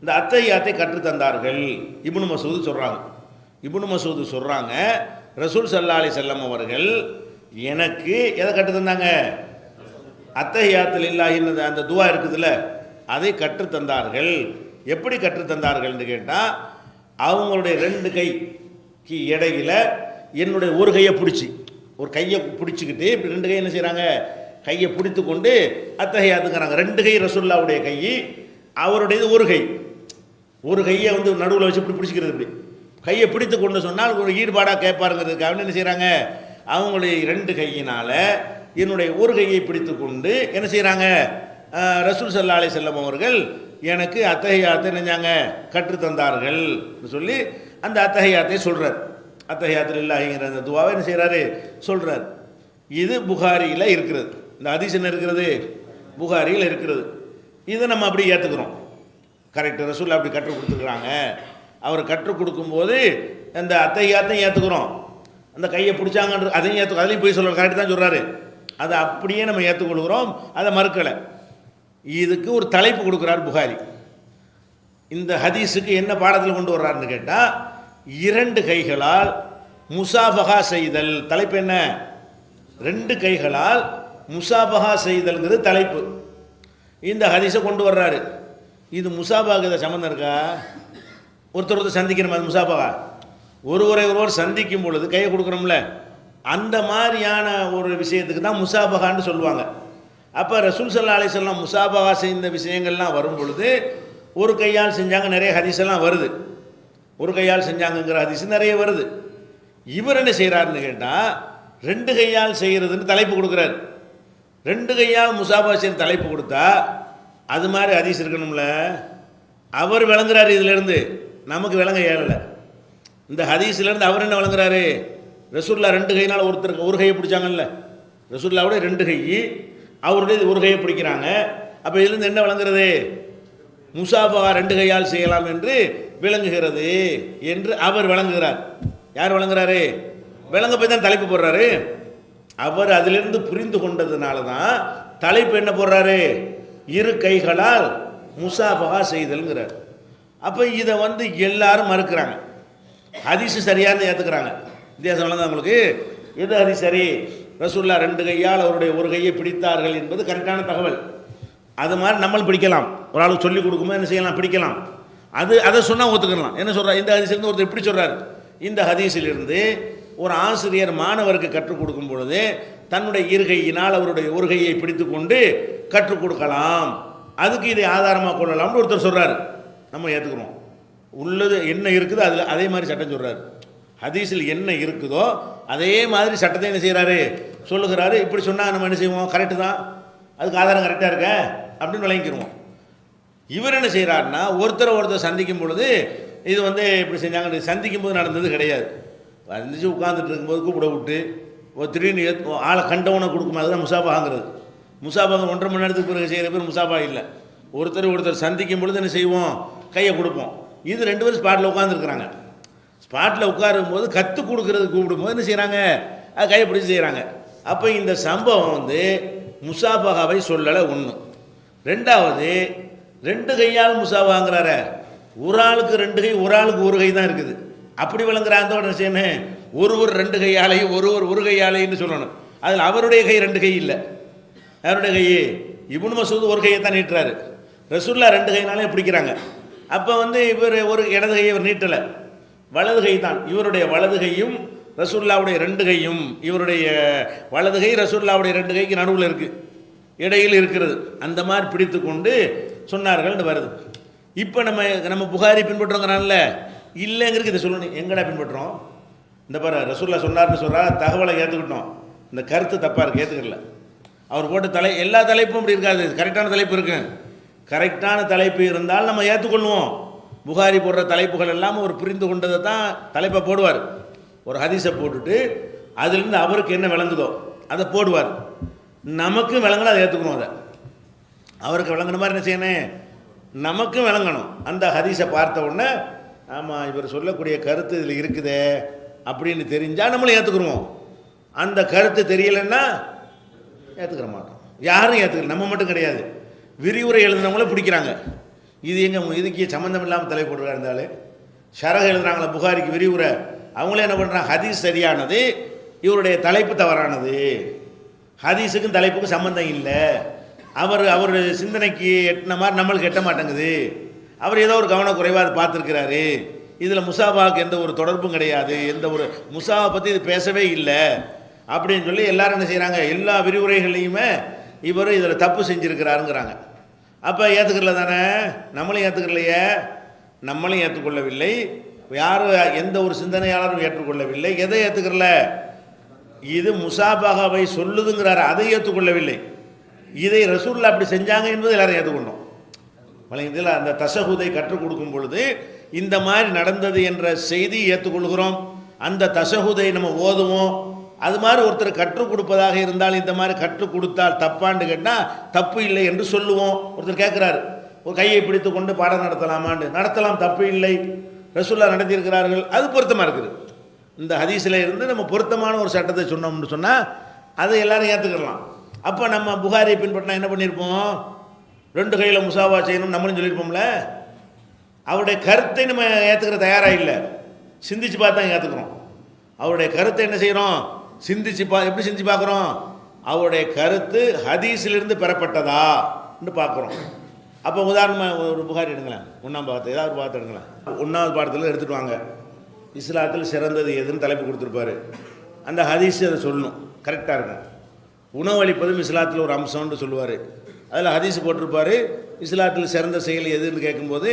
இந்த அத்தஹியாத்தை கற்றுத்தந்தார்கள். இப்னு மசூத் சொல்கிறாங்க. இப்னு மசூத் சொல்கிறாங்க, ரசூல் ஸல்லல்லாஹு அலைஹி வஸல்லம் அவர்கள் எனக்கு எதை கற்றுத்தந்தாங்க? அத்தஹியாத்துல் இல்லாஹின்னு அந்த துவா இருக்குதுல்ல, அதை கற்றுத்தந்தார்கள். எப்படி கற்றுத்தந்தார்கள்னு கேட்டால், அவங்களுடைய ரெண்டு கைக்கு இடையில் என்னுடைய ஒரு கையை பிடிச்சி, ஒரு கையை பிடிச்சிக்கிட்டு இப்படி ரெண்டு கை என்ன செய்கிறாங்க, கையை பிடித்து கொண்டு அத்தஹியாத்துங்கிறாங்க. ரெண்டு கை ரசூலுல்லாவுடைய கை, அவருடையது ஒரு கையை வந்து நடுவில் வச்சு இப்படி பிடிச்சிக்கிறது. இப்படி கையை பிடித்து கொண்டு சொன்னால் ஒரு ஈடுபாடாக கேட்பாருங்கிறதுக்காக என்ன செய்கிறாங்க, அவங்களுடைய ரெண்டு கையினால் என்னுடைய ஒரு கையை பிடித்து கொண்டு என்ன செய்கிறாங்க, ரசூல் ஸல்லல்லாஹு அலைஹி வஸல்லம் அவர்கள் எனக்கு அத்தஹியாத்தை நினைஞ்சாங்க கற்றுத்தந்தார்கள் சொல்லி அந்த அத்தஹியாத்தை சொல்கிறார். அத்தஹியாத்து லில்லாஹிங்கிற அந்த துவாவை என்ன செய்கிறாரு, சொல்கிறார். இது புகாரியில் இருக்கிறது. இந்த ஹதீஸ் என்ன இருக்கிறது, புகாரியில் இருக்கிறது. இதை நம்ம அப்படி ஏற்றுக்கிறோம். கரெக்டு, ரசூல் அப்படி கற்றுக் கொடுத்துருக்குறாங்க. அவர் கற்றுக் கொடுக்கும்போது அந்த அத்தஹியாத்தையும் ஏற்றுக்கிறோம், அந்த கையை பிடிச்சாங்கன்ற அதையும் ஏற்றுக்கோ, அதையும் போய் சொல்கிறார், கரெக்டு தான் சொல்கிறாரு. அதை அப்படியே நம்ம ஏற்றுக்கொள்கிறோம், அதை மறுக்கலை. இதுக்கு ஒரு தலைப்பு கொடுக்குறார் புகாரி. இந்த ஹதீஸுக்கு என்ன பாடத்தில் கொண்டு வர்றாருன்னு கேட்டால், இரண்டு கைகளால் முசாபஹா செய்தல். தலைப்பு என்ன, ரெண்டு கைகளால் முசாபஹா செய்தல்ங்கிறது தலைப்பு. இந்த ஹதீஸை கொண்டு வர்றாரு. இது முசாபாக சம்மந்தம் இருக்கா? ஒருத்தர் சந்திக்கணும், அது முசாபஹா. ஒருவர் சந்திக்கும் பொழுது கையை கொடுக்குறோம்ல, அந்த மாதிரியான ஒரு விஷயத்துக்கு தான் முசாபஹான்னு சொல்லுவாங்க. அப்போ ரசூல் ஸல்லல்லாஹு அலைஹி வஸல்லம் முசாபஹா செய்த விஷயங்கள்லாம் வரும் பொழுது ஒரு கையால் செஞ்சாங்க, நிறைய ஹதீஸெல்லாம் வருது. ஒரு கையால் செஞ்சாங்கங்கிற ஹதீஸ் நிறைய வருது. இவர் என்ன செய்கிறாருன்னு கேட்டால், ரெண்டு கையால் செய்கிறதுன்னு தலைப்பு கொடுக்குறாரு. ரெண்டு கையால் முசாபஹா செய்கிற தலைப்பு கொடுத்தா அது மாதிரி ஹதீஸ் இருக்கணும்ல. அவர் விளங்குறாரு, இதிலேருந்து நமக்கு விளங்க இயலலை. இந்த ஹதீஸ்லேருந்து அவர் என்ன விளங்குறாரு, ரசூல்லா ரெண்டு கையினால் ஒருத்தருக்கு ஒரு கையை பிடிச்சாங்கல்ல, ரசூல்லாவோட ரெண்டு கை, அவருடைய ஒரு கையை பிடிக்கிறாங்க. அப்போ இதுலேருந்து என்ன விளங்குறது, முசாபஹா ரெண்டு கையால் செய்யலாம் என்று விளங்குகிறது என்று அவர் விளங்குகிறார். யார் விளங்குறாரு, விளங்க போய் தான் தலைப்பு போடுறாரு. அவர் அதிலிருந்து புரிந்து கொண்டதுனால தான் தலைப்பு என்ன போடுறாரு, இரு கைகளால் முசாபஹா செய்தல்ங்கிறார். அப்போ இதை வந்து எல்லாரும் மறுக்கிறாங்க. ஹதீஸ் சரியானு ஏற்றுக்கிறாங்க. வித்தியாசம் வளர்ந்து அவங்களுக்கு எது ஹதீஸ் சரி, ரசூல்லா ரெண்டு கையால் அவருடைய ஒரு கையை பிடித்தார்கள் என்பது கரெக்டான தகவல். அது மாதிரி நம்மளும் பிடிக்கலாம். ஒரு ஆளுக்கு சொல்லிக் கொடுக்கும்போது என்ன செய்யலாம், பிடிக்கலாம். அதை சொன்னால் ஒத்துக்கலாம். என்ன சொல்கிறார், இந்த ஹதீஸிலிருந்து ஒருத்தர் இப்படி சொல்கிறார். இந்த ஹதீஸிலிருந்து ஒரு ஆசிரியர் மாணவருக்கு கற்றுக் கொடுக்கும் பொழுது தன்னுடைய இரு கையினால் அவருடைய ஒரு கையை பிடித்து கொண்டு கற்றுக் கொடுக்கலாம், அதுக்கு இதை ஆதாரமாக கொள்ளலாம்னு ஒருத்தர் சொல்கிறார். நம்ம ஏற்றுக்கிறோம். உள்ளது என்ன இருக்குதோ அதில் அதே மாதிரி சட்டம் சொல்கிறார். ஹதீஸில் என்ன இருக்குதோ அதே மாதிரி சட்டத்தை என்ன செய்கிறாரு, சொல்லுகிறாரு. இப்படி சொன்னால் நம்ம என்ன செய்வோம், கரெக்டு தான், அதுக்கு ஆதாரம் கரெக்டாக இருக்க அப்படின்னு விளங்கிக்கிடுவோம். இவர் என்ன செய்கிறாருன்னா, ஒருத்தர் சந்திக்கும் பொழுது இது வந்து இப்படி செஞ்சாங்க, சந்திக்கும் போது நடந்தது கிடையாது. வந்துச்சு உட்காந்துட்டு இருக்கும்போது கூப்பிட விட்டு திடீர்னு ஆளை கண்டவனை கொடுக்கும்போது தான் முசாபாங்கிறது. முசாபாங்க 1.5 மணி நேரத்துக்கு பிறகு செய்கிற பேர் முசாபா இல்லை. ஒருத்தர் சந்திக்கும் பொழுது என்ன செய்வோம், கையை கொடுப்போம். இது 2 பேரும் ஸ்பாட்டில் உட்காந்துருக்குறாங்க. ஸ்பாட்டில் உட்காரும் போது கற்றுக் கொடுக்கறது கூப்பிடும்போது என்ன செய்கிறாங்க, அது கையை பிடிச்சி செய்கிறாங்க. அப்போ இந்த சம்பவம் வந்து முசாபஹாவை சொல்லலை ஒன்று. ரெண்டாவது, ரெண்டு கையால் முசாபாங்கிறார, ஒரு ஆளுக்கு ரெண்டு கை, ஒரு ஆளுக்கு ஒரு கை தான் இருக்குது. அப்படி விளங்குறாங்க. செய்யணும், ஒருவர் ரெண்டு கையாலையும் ஒருவர் ஒரு கையாலையும் சொல்லணும். அதில் அவருடைய கை ரெண்டு கை இல்லை. அவருடைய கை இப்னு மஸ்ஊத் ஒரு கையை தான் நீட்டுறாரு, ரசூல்லா ரெண்டு கையினாலே பிடிக்கிறாங்க. அப்போ வந்து இவர் ஒரு இடது கையை இவர் நீட்டலை, வலது கை தான். இவருடைய வலது கையும் ரசூல்லாவுடைய ரெண்டு கையும், இவருடைய வலது கை ரசூல்லாவுடைய ரெண்டு கைக்கு நடுவில் இருக்குது, இடையில் இருக்கிறது. அந்த மாதிரி பிடித்து கொண்டு சொன்னார்கள்னு வருது. இப்போ நம்ம புகாரி பின்பற்றுறோங்கிறான்ல, இல்லைங்கிறது இதை சொல்லணும். எங்கடா பின்பற்றுறோம், இந்த பாரு ரசூல்லா சொன்னார்னு சொல்கிறா, தகவலை ஏற்றுக்கிட்டோம், இந்த கருத்து தப்பாக இருக்குது, ஏற்றுக்கல. அவர் போட்ட எல்லா தலைப்பும் அப்படி இருக்காது, கரெக்டான தலைப்பு இருக்கு. கரெக்டான தலைப்பு இருந்தால் நம்ம ஏற்றுக்கொள்வோம். புகாரி போடுற தலைப்புகள் எல்லாம் ஒரு புரிந்து கொண்டதை தான் தலைப்பை போடுவார். ஒரு ஹதீஸை போட்டுட்டு அதுலேருந்து அவருக்கு என்ன விளங்குதோ அதை போடுவார். நமக்கும் விளங்கணும், அதை ஏற்றுக்கணும். அதை அவருக்கு விளங்குன மாதிரி என்ன செய்யணும், நமக்கும் விளங்கணும். அந்த ஹதீஸை பார்த்த உடனே ஆமாம் இவர் சொல்லக்கூடிய கருத்து இதில் இருக்குதே அப்படின்னு தெரிஞ்சால் நம்மளும் ஏற்றுக்குருவோம். அந்த கருத்து தெரியலைன்னா ஏற்றுக்கிற மாட்டோம். யாரும் ஏற்றுக்கல, நம்ம மட்டும் கிடையாது. விரிவுரை எழுதுனவங்களே பிடிக்கிறாங்க. இது எங்கள் இதுக்கு சம்மந்தம் இல்லாமல் தலை போட்டுருக்கா இருந்தாலும் ஷரஹ் எழுதுறாங்களே புகாரிக்கு விரிவுரை, அவங்களே என்ன பண்ணுறாங்க, ஹதீஸ் சரியானது, இவருடைய தலைப்பு தவறானது, ஹதீஸுக்கும் தலைப்புக்கும் சம்மந்தம் இல்லை, அவருடைய சிந்தனைக்கு எட்டின மாதிரி நம்மளுக்கு எட்ட மாட்டேங்குது, அவர் ஏதோ ஒரு கவனக்குறைவாக பார்த்துருக்கிறாரு இதில் முசாபாவுக்கு எந்த ஒரு தொடர்பும் கிடையாது, எந்த ஒரு முசாவை பற்றி இது பேசவே இல்லை அப்படின்னு சொல்லி எல்லாரும் என்ன செய்கிறாங்க, எல்லா விரிவுரைகள்லையுமே இவர் இதில் தப்பு செஞ்சுருக்கிறாருங்கிறாங்க. அப்போ ஏற்றுக்கல தானே, நம்மளும் ஏற்றுக்கலையே, நம்மளும் ஏற்றுக்கொள்ளவில்லை, யாரும் எந்த ஒரு சிந்தனையாளரும் ஏற்றுக்கொள்ளவில்லை. எதை ஏற்றுக்கல, இது முசாபாவை சொல்லுதுங்கிறாரு, அதை ஏற்றுக்கொள்ளவில்லை. இதை ரசூலுல்லாஹ் அப்படி செஞ்சாங்க என்பது எல்லாரும் ஏற்றுக்கொண்டோம். வழங்கியதில் அந்த தஷஹுதை கற்றுக் கொடுக்கும் பொழுது இந்த மாதிரி நடந்தது என்ற செய்தி ஏற்றுக்கொள்கிறோம். அந்த தஷஹுதை நம்ம ஓதுவோம். அது மாதிரி ஒருத்தர் கற்றுக் கொடுப்பதாக இருந்தால் இந்த மாதிரி கற்றுக் கொடுத்தால் தப்பான்னு கேட்டால் தப்பு இல்லை என்று சொல்லுவோம். ஒருத்தர் கேட்குறாரு, ஒரு கையை பிடித்து கொண்டு பாடம் நடத்தலாமான்னு, நடத்தலாம், தப்பு இல்லை, ரசூலுல்லாஹ் நடத்தியிருக்கிறார்கள், அது பொருத்தமாக இருக்குது. இந்த ஹதீஸில் இருந்து நம்ம பொருத்தமான ஒரு சட்டத்தை சொன்னோம்னு சொன்னால் அதை எல்லாரும் ஏற்றுக்கலாம். அப்போ நம்ம புகாரியை பின்பற்றினா என்ன பண்ணியிருப்போம், 2 கையில் முசாவா செய்யணும் நம்மளும் சொல்லியிருப்போம்ல. அவருடைய கருத்தை நம்ம ஏற்றுக்கிற தயாராக இல்லை, சிந்திச்சு பார்த்தா ஏற்றுக்கிறோம். அவருடைய கருத்தை என்ன செய்கிறோம், சிந்திச்சு எப்படி சிந்திச்சு பார்க்குறோம், அவருடைய கருத்து ஹதீஸிலிருந்து பெறப்பட்டதா என்று பார்க்குறோம். அப்போ உதாரணமாக ஒரு புகாரி எடுங்களேன், 1ஆம் பாகத்தை ஏதாவது ஒரு பாகத்தை எடுங்களேன். 1வது பாடத்தில் எடுத்துகிட்டு வாங்க, இஸ்லாத்தில் சிறந்தது எதுன்னு தலைப்பு கொடுத்துருப்பாரு. அந்த ஹதீஸ் அதை சொல்லணும், கரெக்டாக இருக்கும். உணவளிப்பதும் இஸ்லாத்தில் ஒரு அம்சம்னு சொல்லுவார். அதில் ஹதீஸ் போட்டிருப்பார், இஸ்லாத்தில் சிறந்த செயல் எதுன்னு கேட்கும்போது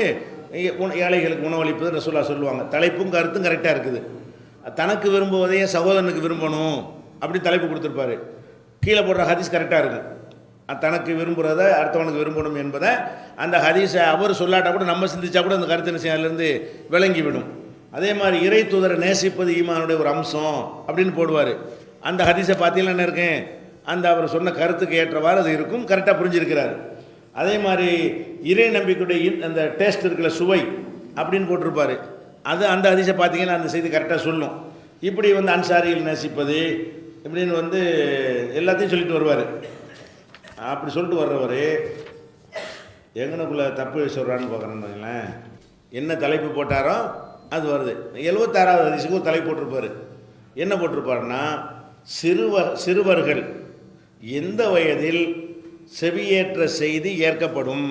ஏழைகளுக்கு உணவளிப்பது ரசூலுல்லாஹ் சொல்லுவாங்க. தலைப்பும் கருத்தும் கரெக்டாக இருக்குது. தனக்கு விரும்புவதையே சகோதரனுக்கு விரும்பணும் அப்படி தலைப்பு கொடுத்துருப்பாரு. கீழே போடுற ஹதீஸ் கரெக்டாக இருக்கும். தனக்கு விரும்புகிறத அடுத்தவனுக்கு விரும்பணும் என்பதை அந்த ஹதீஸை அவர் சொல்லாட்டா கூட நம்ம சிந்திச்சா கூட அந்த கருத்து நிச்சயத்திலேருந்து விளங்கிவிடும். அதே மாதிரி இறை தூதரை நேசிப்பது ஈமானுடைய ஒரு அம்சம் அப்படின்னு போடுவார். அந்த ஹதீஸை பார்த்தீங்கன்னா என்ன இருக்கேன், அந்த அவர் சொன்ன கருத்துக்கு ஏற்றவாறு அது இருக்கும், கரெக்டாக புரிஞ்சிருக்கிறார். அதே மாதிரி இறை நம்பிக்கையுடைய அந்த டேஸ்ட் இருக்கிற சுவை அப்படின்னு போட்டிருப்பார். அது அந்த ஹதீஸை பார்த்தீங்கன்னா அந்த செய்தி கரெக்டாக சொல்லும். இப்படி அன்சாரியில் நேசிப்பது இப்படின்னு எல்லாத்தையும் சொல்லிட்டு வருவார். அப்படி சொல்லிட்டு வர்றவர் எங்கனக்குள்ளே தப்பு சொல்கிறான்னு பார்க்குறேன்னு என்ன தலைப்பு போட்டாரோ அது வருது. 76வது ஹதீஸுக்கு ஒரு தலைப்பு போட்டிருப்பார். என்ன போட்டிருப்பாருன்னா, சிறுவர்கள் எந்த வயதில் செவியேற்ற செய்தி ஏற்கப்படும்,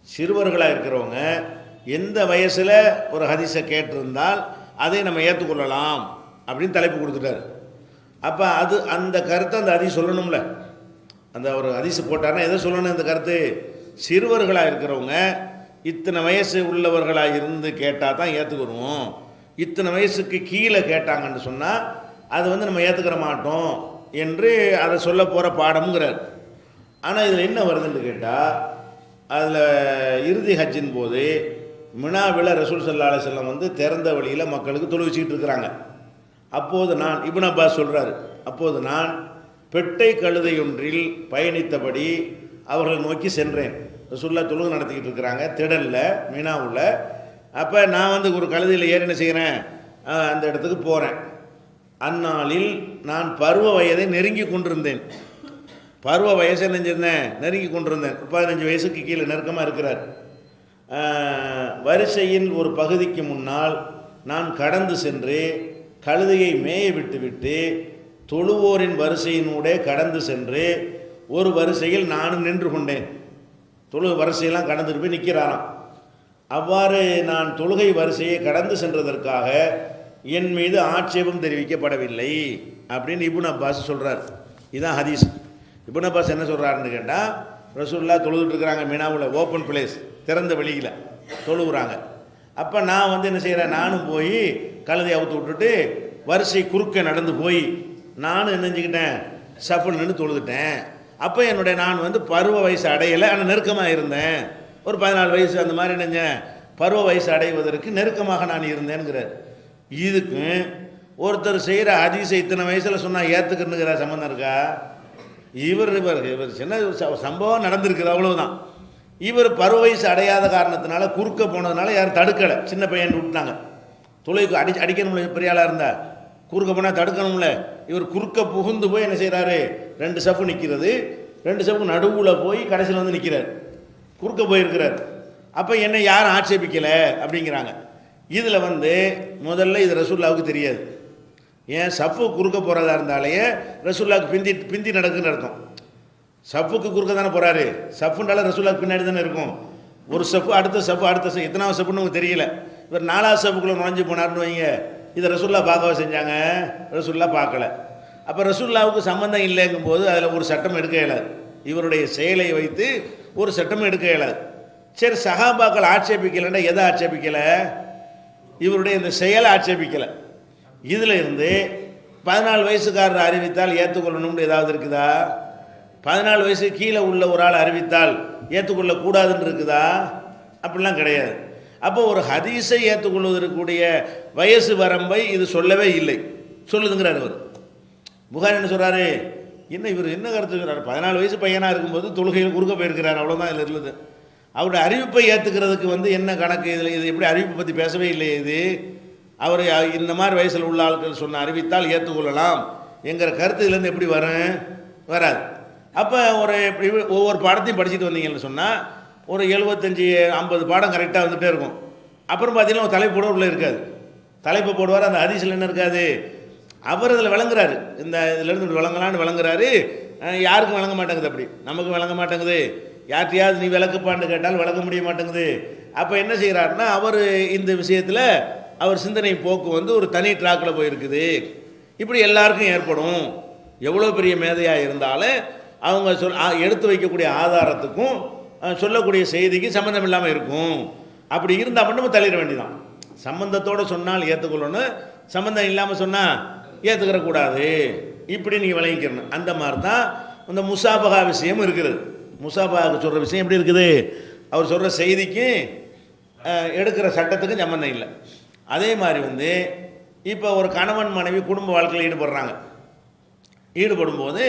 சிறுவர்களாக இருக்கிறவங்க எந்த வயசில் ஒரு ஹதீஸை கேட்டிருந்தால் அதை நம்ம ஏற்றுக்கொள்ளலாம் அப்படின்னு தலைப்பு கொடுத்துட்டார். அப்போ அந்த கருத்தை அந்த ஹதீஸ் சொல்லணும்ல. அந்த ஒரு ஹதீஸ் போட்டார்னா எதை சொல்லணும், இந்த கருத்து சிறுவர்களாக இருக்கிறவங்க இத்தனை வயசு உள்ளவர்களாக இருந்து கேட்டால் தான் ஏற்றுக்குருவோம், இத்தனை வயசுக்கு கீழே கேட்டாங்கன்னு சொன்னால் அது நம்ம ஏற்றுக்கிற மாட்டோம் என்று அதை சொல்ல போகிற பாடம்ங்கிறார். ஆனால் இதில் என்ன வருதுன்னு கேட்டால், அதில் இறுதி ஹஜ்ஜின் போது மினாவில் ரசூல் ஸல்லல்லாஹு அலைஹி வஸல்லம் திறந்த வழியில் மக்களுக்கு தொழுவிச்சிக்கிட்டு இருக்கிறாங்க. அப்போது நான், இப்னு அப்பாஸ் சொல்கிறாரு, அப்போது நான் பெட்டை கழுதையொன்றில் பயணித்தபடி அவர்களை நோக்கி சென்றேன். ரசூலுல்லாஹ் தொழுகை நடத்திக்கிட்டு இருக்கிறாங்க திடலில் மினாவில். அப்போ நான் ஒரு கழுதையில் ஏறி என்ன செய்கிறேன், அந்த இடத்துக்கு போகிறேன். அந்நாளில் நான் பருவ வயதை நெருங்கி கொண்டிருந்தேன். பருவ வயசை நெஞ்சிருந்தேன், நெருங்கி கொண்டிருந்தேன். 15 வயசுக்கு கீழே நெருக்கமாக இருக்கிறார். வரிசையின் ஒரு பகுதிக்கு முன்னால் நான் கடந்து சென்று கழுதையை மேய விட்டுவிட்டு தொழுவோரின் வரிசையினூடே கடந்து சென்று ஒரு வரிசையில் நானும் நின்று கொண்டேன். தொழுகை வரிசையெல்லாம் கடந்துட்டு போய் நிற்கிறாராம். அவ்வாறு நான் தொழுகை வரிசையை கடந்து சென்றதற்காக என் மீது ஆட்சேபம் தெரிவிக்கப்படவில்லை அப்படின்னு இப்னு அப்பாஸ் சொல்கிறார். இதுதான் ஹதீஸ். இப்னு அப்பாஸ் என்ன சொல்கிறாருன்னு கேட்டால், ரசூலுல்லாஹ் தொழுதுட்டு இருக்கிறாங்க மினாவில், ஓப்பன் பிளேஸ், திறந்த வெளியில் தொழுகிறாங்க. அப்போ நான் என்ன செய்கிறேன், நானும் போய் கழுதை அவுத்து விட்டுட்டு வரிசை குறுக்க நடந்து போய் நானும் என்ன செஞ்சுக்கிட்டேன், சஃபுல் நின்று தொழுதுட்டேன். அப்போ நான் பருவ வயசு அடையலை, ஆனால் நெருக்கமாக இருந்தேன். ஒரு 14 வயசு அந்த மாதிரி நினைஞ்சேன், பருவ வயசு அடைவதற்கு நெருக்கமாக நான் இருந்தேன்கிறார். இதுக்கு ஒருத்தர் செய்கிற ஹதீஸை இத்தனை வயசில் சொன்னால் ஏற்றுக்கிறனுங்கிற சம்மந்தம் இருக்கா? இவர் சின்ன சம்பவம் நடந்திருக்குது, அவ்வளவுதான். இவர் பருவ வயசு அடையாத காரணத்தினால குறுக்க போனதுனால யாரும் தடுக்கலை, சின்ன பையன் விட்டுனாங்க. தொலைக்கு அடிக்கணும்ல, பெரிய ஆளாக இருந்தா குறுக்க போனால் தடுக்கணும்ல. இவர் குறுக்க புகுந்து போய் என்ன செய்கிறாரு, 2 சஃப்பு நிற்கிறது, 2 சஃப்பு நடுவில் போய் கடைசியில் நிற்கிறார், குறுக்க போயிருக்கிறார். அப்போ என்னை யாரும் ஆட்சேபிக்கலை அப்படிங்கிறாங்க. இதில் முதல்ல இது ரசூலுல்லாஹ்வுக்கு தெரியாது. ஏன், சஃப்பு குறுக்க போகிறதா இருந்தாலே ரசூலுல்லாஹ்வுக்கு பிந்தி நடக்குதுன்னு அர்த்தம். சஃப்புக்கு குறுக்க தானே போகிறாரு, சஃப்புன்றால ரசூலுல்லாஹ்வுக்கு பின்னாடி தானே இருக்கும். ஒரு சஃப்பு அடுத்த சஃப்பு அடுத்த சஃப்பு எத்தனாவது சஃப்புன்னு தெரியல. இவர் 4வது சஃபுக்குள்ளே நுழைஞ்சு போனார்னு வைங்க, இதை ரசூல்லா பார்க்கவா செஞ்சாங்க? ரசூல்லா பார்க்கல. அப்போ ரசூல்லாவுக்கு சம்மந்தம் இல்லைங்கும் போது அதில் ஒரு சட்டம் எடுக்க இயலாது. இவருடைய செயலை வைத்து ஒரு சட்டம் எடுக்க இயலாது. சரி, சஹாபாக்கள் ஆட்சேபிக்கலைன்னா எதை ஆட்சேபிக்கலை? இவருடைய இந்த செயலை ஆட்சேபிக்கலை. இதில் இருந்து 14 வயசுக்காரர் அறிவித்தால் ஏற்றுக்கொள்ளணும்னு ஏதாவது இருக்குதா? 14 வயசு கீழே உள்ள ஒரு ஆள் அறிவித்தால் ஏற்றுக்கொள்ளக்கூடாதுன்னு இருக்குதா? அப்படிலாம் கிடையாது. அப்போ ஒரு ஹதீஸை ஏற்றுக்கொள்வதற்குரிய வயசு வரம்பை இது சொல்லவே இல்லை. சொல்லுதுங்கிறார் அவர். புகாரி என்ன சொல்கிறாரு? இவர் என்ன கருத்து சொல்கிறார்? 14 வயசு பையனாக இருக்கும்போது தொழுகையில் குறுக்க போயிருக்கிறார், அவ்வளோதான் இதில் இருந்தது. அவருடைய அறிவிப்பை ஏற்றுக்கிறதுக்கு என்ன கணக்கு இதில்? இது எப்படி அறிவிப்பை பற்றி பேசவே இல்லை. இது அவர் இந்த மாதிரி வயசில் உள்ள ஆட்கள் சொன்ன அறிவித்தால் ஏற்றுக்கொள்ளலாம் என்கிற கருத்து இதுலேருந்து எப்படி வராது. அப்போ ஒவ்வொரு பாடத்தையும் படிச்சுட்டு வந்தீங்கன்னு சொன்னால் ஒரு 75-50 பாடம் கரெக்டாக வந்துகிட்டே இருக்கும். அப்புறம் பார்த்தீங்கன்னா ஒரு தலைப்பு கூட உள்ளே இருக்காது. தலைப்பு போடுவார், அந்த ஹதீஸில் என்ன இருக்காது. அவர் அதில் விளங்குறாரு, இந்த இதிலேருந்து விளங்கலான்னு விளங்குறாரு. யாருக்கும் விளங்க மாட்டேங்குது. அப்படி நமக்கு விளங்க மாட்டேங்குது. யார்ட்டையாவது நீ விளக்குப்பான்னு கேட்டால் விளக்க முடிய மாட்டேங்குது. அப்போ என்ன செய்கிறாருன்னா, அவர் இந்த விஷயத்தில் அவர் சிந்தனை போக்கு ஒரு தனி ட்ராக்கில் போயிருக்குது. இப்படி எல்லாருக்கும் ஏற்படும். எவ்வளோ பெரிய மேதையாக இருந்தாலும் அவங்க எடுத்து வைக்கக்கூடிய ஆதாரத்துக்கும் சொல்லக்கூடிய செய்திக்கு சம்மந்தம் இல்லாமல் இருக்கும். அப்படி இருந்தால் மட்டும் தள்ளிட வேண்டியதான். சம்பந்தத்தோடு சொன்னால் ஏற்றுக்கொள்ளணும், சம்பந்தம் இல்லாமல் சொன்னால் ஏற்றுக்கிறக்கூடாது. இப்படி நீங்கள் விளங்கிக்கிறணும். அந்த மாதிரி தான் இந்த முசாபகா விஷயம் இருக்கிறது. முசாபகாவுக்கு சொல்கிற விஷயம் எப்படி இருக்குது? அவர் சொல்கிற செய்திக்கு எடுக்கிற சட்டத்துக்கும் சம்மந்தம் இல்லை. அதே மாதிரி இப்போ ஒரு கணவன் மனைவி குடும்ப வாழ்க்கையில் ஈடுபடுறாங்க. ஈடுபடும்போது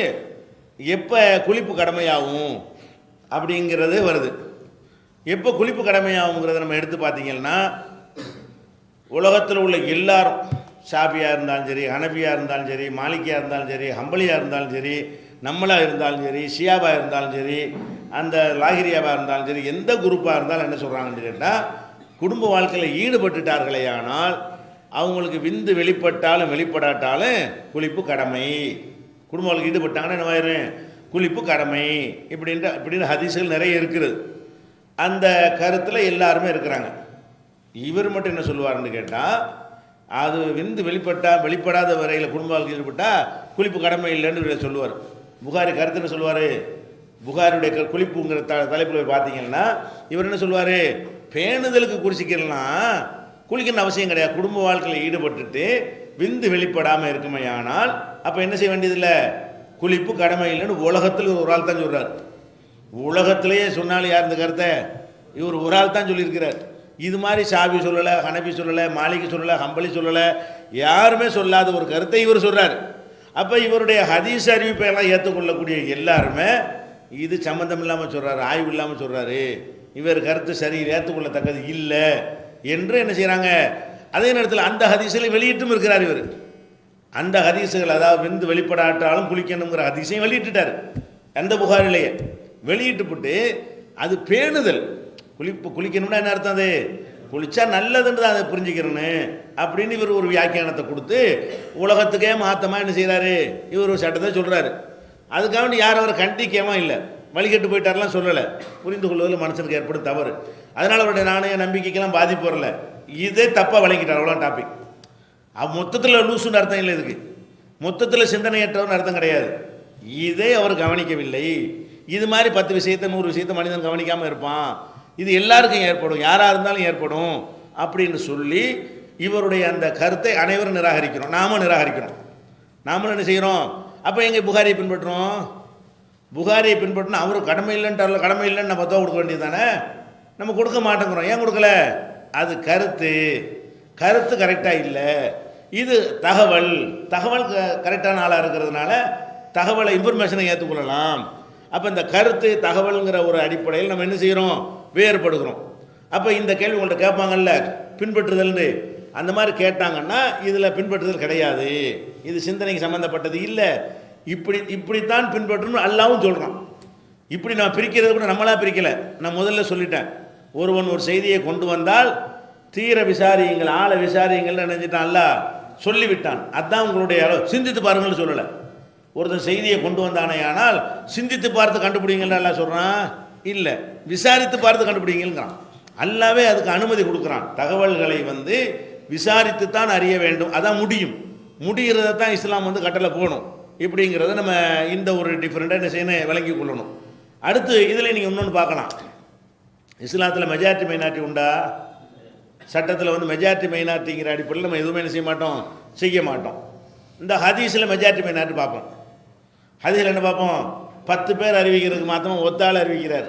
எப்போ குளிப்பு கடமையாகும் அப்படிங்கிறது வருது. எப்போ குளிப்பு கடமையாகுங்கிறத நம்ம எடுத்து பார்த்தீங்கன்னா, உலகத்தில் உள்ள எல்லாரும், ஷாஃபியாக இருந்தாலும் சரி, ஹனஃபியாக இருந்தாலும் சரி, மாலிக்கியாக இருந்தாலும் சரி, ஹம்பலியாக இருந்தாலும் சரி, நம்மளாக இருந்தாலும் சரி, ஷியாபாக இருந்தாலும் சரி, அந்த லாகிரியாவாக இருந்தாலும் சரி, எந்த குரூப்பாக இருந்தாலும் என்ன சொல்கிறாங்கன்னு கேட்டால், குடும்ப வாழ்க்கையில் ஈடுபட்டுட்டார்களே ஆனால் அவங்களுக்கு விந்து வெளிப்பட்டாலும் வெளிப்படாட்டாலும் குளிப்பு கடமை. குடும்ப வாழ்க்கை ஈடுபட்டாங்கன்னா என்னவாயிரும்? குளிப்பு கடமை. இப்படின்னு ஹதீஸ்கள் நிறைய இருக்குது. அந்த கருத்தில் எல்லாருமே இருக்கிறாங்க. இவர் மட்டும் என்ன சொல்லுவார்னு கேட்டால், அது விந்து வெளிப்படாத வரையில் குடும்ப வாழ்க்கை ஈடுபட்டால் குளிப்பு கடமை இல்லைன்னு சொல்லுவார். புகாரி கருத்து என்ன சொல்லுவார்? புகாரியுடைய குளிப்புங்கிற தலைப்பில் போய் பார்த்தீங்கன்னா இவர் என்ன சொல்லுவார்? பேணுதலுக்கு குளிச்சிக்கலாம், குளிக்கணும் அவசியம் கிடையாது. குடும்ப வாழ்க்கையில் ஈடுபட்டுட்டு விந்து வெளிப்படாமல் இருக்குமே ஆனால் அப்போ என்ன செய்ய வேண்டியதில்லை, குளிப்பு கடமை இல்லைன்னு உலகத்தில் ஒரு ஆள் தான் சொல்கிறார். உலகத்திலேயே சொன்னாலும் யார் இந்த கருத்தை? இவர் ஒரு ஆள் தான் சொல்லியிருக்கிறார். இது மாதிரி ஷாஃபி சொல்லலை, ஹனஃபி சொல்லலை, மாலிகி சொல்லலை, ஹம்பலி சொல்லலை, யாருமே சொல்லாத ஒரு கருத்தை இவர் சொல்கிறார். அப்போ இவருடைய ஹதீஸ் அறிவிப்பையெல்லாம் ஏற்றுக்கொள்ளக்கூடிய எல்லாருமே இது சம்மந்தம் இல்லாமல் சொல்கிறாரு, ஆய்வு இல்லாமல் சொல்கிறாரு, இவர் கருத்து சரி ஏற்றுக்கொள்ளத்தக்கது இல்லை என்று என்ன செய்கிறாங்க. அதே நேரத்தில் அந்த ஹதீஸில் வெளியிட்டும் இருக்கிறார் இவர். அந்த ஹதீஸுகள், அதாவது விந்து வெளிப்படாட்டாலும் குளிக்கணுங்கிற ஹதீஸையும் வெளியிட்டுட்டார். அந்த புகாரிலேயே வெளியிட்டுப்பட்டு அது பேணுதல், குளிக்கணும்னா என்ன அர்த்தம்? அது குளிச்சா நல்லதுன்னு தான் அதை புரிஞ்சுக்கிறேன்னு அப்படின்னு இவர் ஒரு வியாக்கியானத்தை கொடுத்து உலகத்துக்கே மாற்றமாக என்ன செய்கிறாரு, இவர் ஒரு சட்டத்தை சொல்கிறாரு. அதுக்காக யாரும் அவரை கண்டிக்கமா இல்லை, வழிகட்டு போயிட்டாரெலாம் சொல்லலை. புரிந்து கொள்வதில் மனுஷனுக்கு ஏற்படும் தவறு. அதனால் அவருடைய நாணய நம்பிக்கைக்கெல்லாம் பாதிப்பு வரல. இதே தப்பாக வழங்கிட்டார், அவ்வளோ டாபிக். மொத்தத்தில் லூசுன்னு அர்த்தம் இல்லை இதுக்கு, மொத்தத்தில் சிந்தனையற்றவன்னு அர்த்தம் கிடையாது. இதே அவர் கவனிக்கவில்லை. இது மாதிரி 10 விஷயத்தை 100 விஷயத்தை மனிதன் கவனிக்காமல் இருப்பான், இது எல்லாருக்கும் ஏற்படும், யாராக இருந்தாலும் ஏற்படும் அப்படின்னு சொல்லி இவருடைய அந்த கருத்தை அனைவரும் நிராகரிக்கிறோம். நாமும் நிராகரிக்கிறோம். நாமளும் என்ன செய்கிறோம்? அப்போ எங்கே புகாரியை பின்பற்றுறோம்? புகாரியை பின்பற்றினா அவர் கடமை இல்லைன்ட்டார்ல, கடமை இல்லைன்னு நம்ம தோ கொடுக்க வேண்டியது தானே. நம்ம கொடுக்க மாட்டேங்கிறோம். ஏன் கொடுக்கல? அது கருத்து கரெக்டாக இல்லை. இது தகவல் கரெக்டான ஆளாக இருக்கிறதுனால தகவலை இன்ஃபர்மேஷனை ஏற்றுக்கொள்ளலாம். அப்போ இந்த கருத்து தகவல்ங்கிற ஒரு அடிப்படையில் நம்ம என்ன செய்கிறோம்? வேறுபடுகிறோம். அப்போ இந்த கேள்வி உங்கள்கிட்ட கேட்பாங்கல்ல, பின்பற்றுதல்னு, அந்த மாதிரி கேட்டாங்கன்னா இதில் பின்பற்றுதல் கிடையாது, இது சிந்தனைக்கு சம்மந்தப்பட்டது இல்லை, இப்படித்தான் பின்பற்றணும் அல்லாவும் சொல்கிறான். இப்படி நான் பிரிக்கிறது கூட நம்மளாக பிரிக்கலை. நான் முதல்ல சொல்லிட்டேன், ஒருவன் ஒரு செய்தியை கொண்டு வந்தால் தீர விசாரியுங்கள், ஆளை விசாரியுங்கள்னு நினைச்சிட்டான், அல்ல சொல்லிவிட்டான். அதுதான் உங்களுடைய சிந்தித்து பாருங்கள்னு சொல்லலை. ஒருத்தன் செய்தியை கொண்டு வந்தானே ஆனால் சிந்தித்து பார்த்து கண்டுபிடிங்கன்னு எல்லாம் சொல்கிறான் இல்லை, விசாரித்து பார்த்து கண்டுபிடிங்கிறான். அல்லாவே அதுக்கு அனுமதி கொடுக்குறான். தகவல்களை வந்து விசாரித்து தான் அறிய வேண்டும், அதான் முடியும். முடிகிறத தான் இஸ்லாம் வந்து கட்டளை போகணும். இப்படிங்கிறத நம்ம இந்த ஒரு டிஃப்ரெண்ட்டாக என்ன செய்யணும், விளங்கி கொள்ளணும். அடுத்து இதில் நீங்கள் இன்னொன்று பார்க்கலாம். இஸ்லாத்தில் மெஜாரிட்டி மைனாரிட்டி உண்டா? சட்டத்தில் வந்து மெஜாரிட்டி மைனாரிட்டிங்கிற அடிப்படையில் நம்ம எதுவுமே என்ன செய்ய மாட்டோம். இந்த ஹதீஸில் மெஜாரிட்டி மைனாரிட்டி பார்ப்போம். ஹதீஸில் என்ன பார்ப்போம்? 10 பேர் அறிவிக்கிறதுக்கு மாத்திரம் ஒத்தாள் அறிவிக்கிறார்.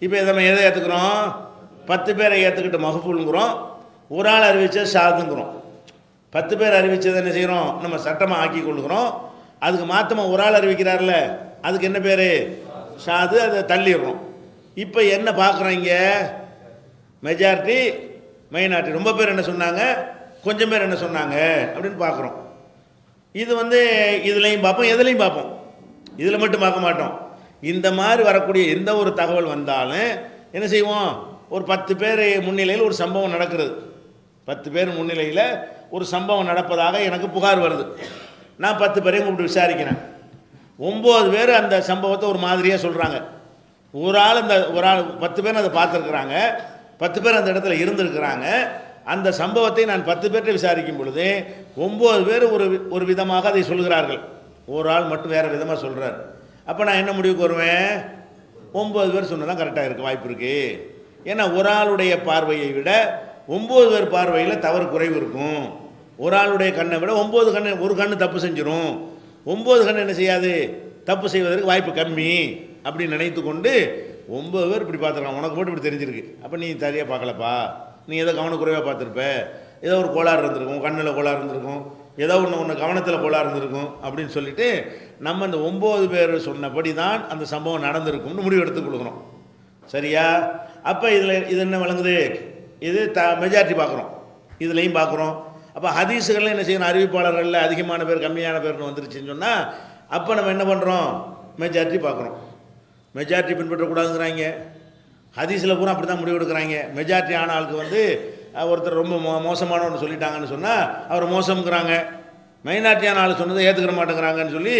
இப்போ நம்ம எதை ஏற்றுக்கிறோம்? 10 பேரை ஏற்றுக்கிட்டு மகஃபூலுங்கிறோம், ஒரு ஆள் அறிவித்தது ஷாதுங்கிறோம். 10 பேர் அறிவித்ததை என்ன செய்கிறோம், நம்ம சட்டமாக ஆக்கி கொள்கிறோம். அதுக்கு மாற்றமாக ஒரு ஆள் அறிவிக்கிறார்ல, அதுக்கு என்ன பேர்? ஷாது. அதை தள்ளிடுறோம். இப்போ என்ன பார்க்குறோம் இங்கே? Majority minority. ரொம்ப பேர் என்ன சொன்னாங்க, கொஞ்சம் பேர் என்ன சொன்னாங்க அப்படின்னு பார்க்குறோம். இது வந்து இதுலையும் பார்ப்போம், எதுலையும் பார்ப்போம். இதில் மட்டும் பார்க்க மாட்டோம். இந்த மாதிரி வரக்கூடிய எந்த ஒரு தகவல் வந்தாலும் என்ன செய்வோம், ஒரு 10 பேர் முன்னிலையில் ஒரு சம்பவம் நடக்கிறது. 10 பேர் முன்னிலையில் ஒரு சம்பவம் நடப்பதாக எனக்கு புகார் வருது. நான் 10 பேரையும் கூப்பிட்டு விசாரிக்கிறேன். 9 பேர் அந்த சம்பவத்தை ஒரு மாதிரியாக சொல்கிறாங்க. ஒரு ஆள் 10 பேர் அதை பார்த்துருக்குறாங்க, 10 பேர் அந்த இடத்துல இருந்திருக்கிறாங்க. அந்த சம்பவத்தை நான் 10 பேர்கிட்ட விசாரிக்கும் பொழுது 9 பேர் ஒரு விதமாக அதை சொல்கிறார்கள், ஒரு ஆள் மட்டும் வேறு விதமாக சொல்கிறார். அப்போ நான் என்ன முடிவுக்கு வருவேன்? 9 பேர் சொன்னதான் கரெக்டாக இருக்க வாய்ப்பு இருக்குது. ஏன்னா ஒரு ஆளுடைய பார்வையை விட 9 பேர் பார்வையில் தவறு குறைவு இருக்கும். ஒரு ஆளுடைய கண்ணை விட 9 கண்ணு, ஒரு கண்ணு தப்பு செஞ்சிடும். 9 கண்ணு என்ன செய்யாது, தப்பு செய்வதற்கு வாய்ப்பு கம்மி அப்படின்னு நினைத்து கொண்டு 9 பேர் இப்படி பார்த்துருக்கான், உனக்கு மட்டும் இப்படி தெரிஞ்சிருக்கு, அப்போ நீ சரியாக பார்க்கலப்பா, நீ ஏதோ கவனக்குறைவாக பார்த்துருப்ப, ஏதோ ஒரு கோளாறு இருந்திருக்கும், கண்ணில் கோளாறு இருந்திருக்கும், ஏதோ ஒன்று கவனத்தில் கோளாறு இருந்திருக்கும் அப்படின்னு சொல்லிட்டு நம்ம இந்த 9 பேர் சொன்னபடி தான் அந்த சம்பவம் நடந்திருக்கும்னு முடிவு எடுத்து கொடுக்குறோம். சரியா? அப்போ இது என்ன விளங்குது? இது மெஜாரிட்டி பார்க்குறோம், இதுலேயும் பார்க்குறோம். அப்போ ஹதீஸுகளில் என்ன செய்யணும், அறிவிப்பாளர்களில் அதிகமான பேர் கம்மியான பேர்னு வந்துருச்சுன்னு சொன்னால் அப்போ நம்ம என்ன பண்ணுறோம், மெஜாரிட்டி பார்க்குறோம். மெஜாரிட்டி பின்பற்றக்கூடாதுங்கிறாங்க. ஹதீஸில் பூரா அப்படி தான் முடிவு எடுக்கிறாங்க. மெஜாரிட்டி ஆன ஆளுக்கு வந்து ஒருத்தர் ரொம்ப மோசமானவன்னு சொல்லிட்டாங்கன்னு சொன்னால் அவர் மோசம்ங்கிறாங்க. மைனாரிட்டியான ஆள் சொன்னதை ஏற்றுக்கிற மாட்டேங்கிறாங்கன்னு சொல்லி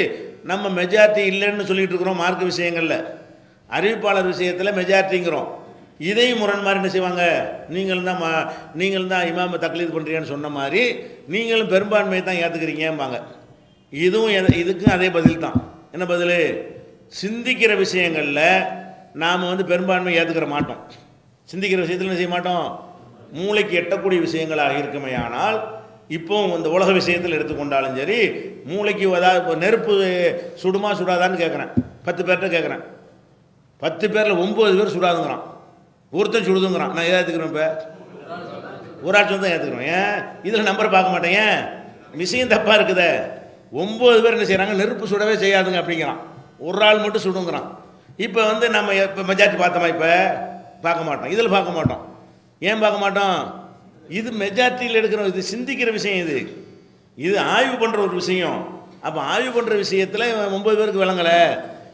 நம்ம மெஜாரிட்டி இல்லைன்னு சொல்லிட்டு இருக்கிறோம். மார்க்க விஷயங்களில் அறிவிப்பாளர் விஷயத்தில் மெஜாரிட்டிங்கிறோம். இதையும் முரண் மாதிரி என்ன செய்வாங்க, நீங்களும் தான் இமாமை தக்லீத் பண்ணுறீங்கன்னு சொன்ன மாதிரி நீங்களும் பெரும்பான்மையை தான் ஏற்றுக்கிறீங்கம்பாங்க. இதுக்கும் அதே பதில் தான். என்ன பதில்? சிந்திக்கிற விஷயங்களில் நாம் வந்து பெரும்பான்மை ஏற்றுக்கிற மாட்டோம். சிந்திக்கிற விஷயத்தில் என்ன செய்ய மாட்டோம், மூளைக்கு எட்டக்கூடிய விஷயங்களாக இருக்குமே. ஆனால் இப்போ இந்த உலக விஷயத்தில் எடுத்துக்கொண்டாலும் சரி, மூளைக்கு ஏதாவது இப்போ நெருப்பு சுடுமா சுடாதான்னு கேட்குறேன், 10 பேர்கிட்ட கேட்குறேன். 10 பேரில் 9 பேர் சுடாதுங்கிறான், ஒருத்தன் சுடுதுங்கிறான். நான் எதை ஏற்றுக்கிறேன்? இப்போ ஒரு ஆட்சி தான் ஏற்றுக்கிறோம். ஏன் இதில் நம்பரை பார்க்க மாட்டேன்? ஏன் விஷயம் தப்பாக இருக்குதே. 9 பேர் என்ன செய்கிறாங்க, நெருப்பு சுடவே செய்யாதுங்க அப்படிங்கிறான், ஒரு ஆள் மட்டும் சுடுங்கிறான். இப்போ வந்து நம்ம இப்போ மெஜாரிட்டி பார்த்தோமா? இப்போ பார்க்க மாட்டோம், இதில் பார்க்க மாட்டோம். ஏன் பார்க்க மாட்டோம்? இது மெஜாரிட்டியில் எடுக்கிற, இது சிந்திக்கிற விஷயம், இது ஆய்வு பண்ணுற ஒரு விஷயம். அப்போ ஆய்வு பண்ணுற விஷயத்தில் 9 பேருக்கு விளங்கலை,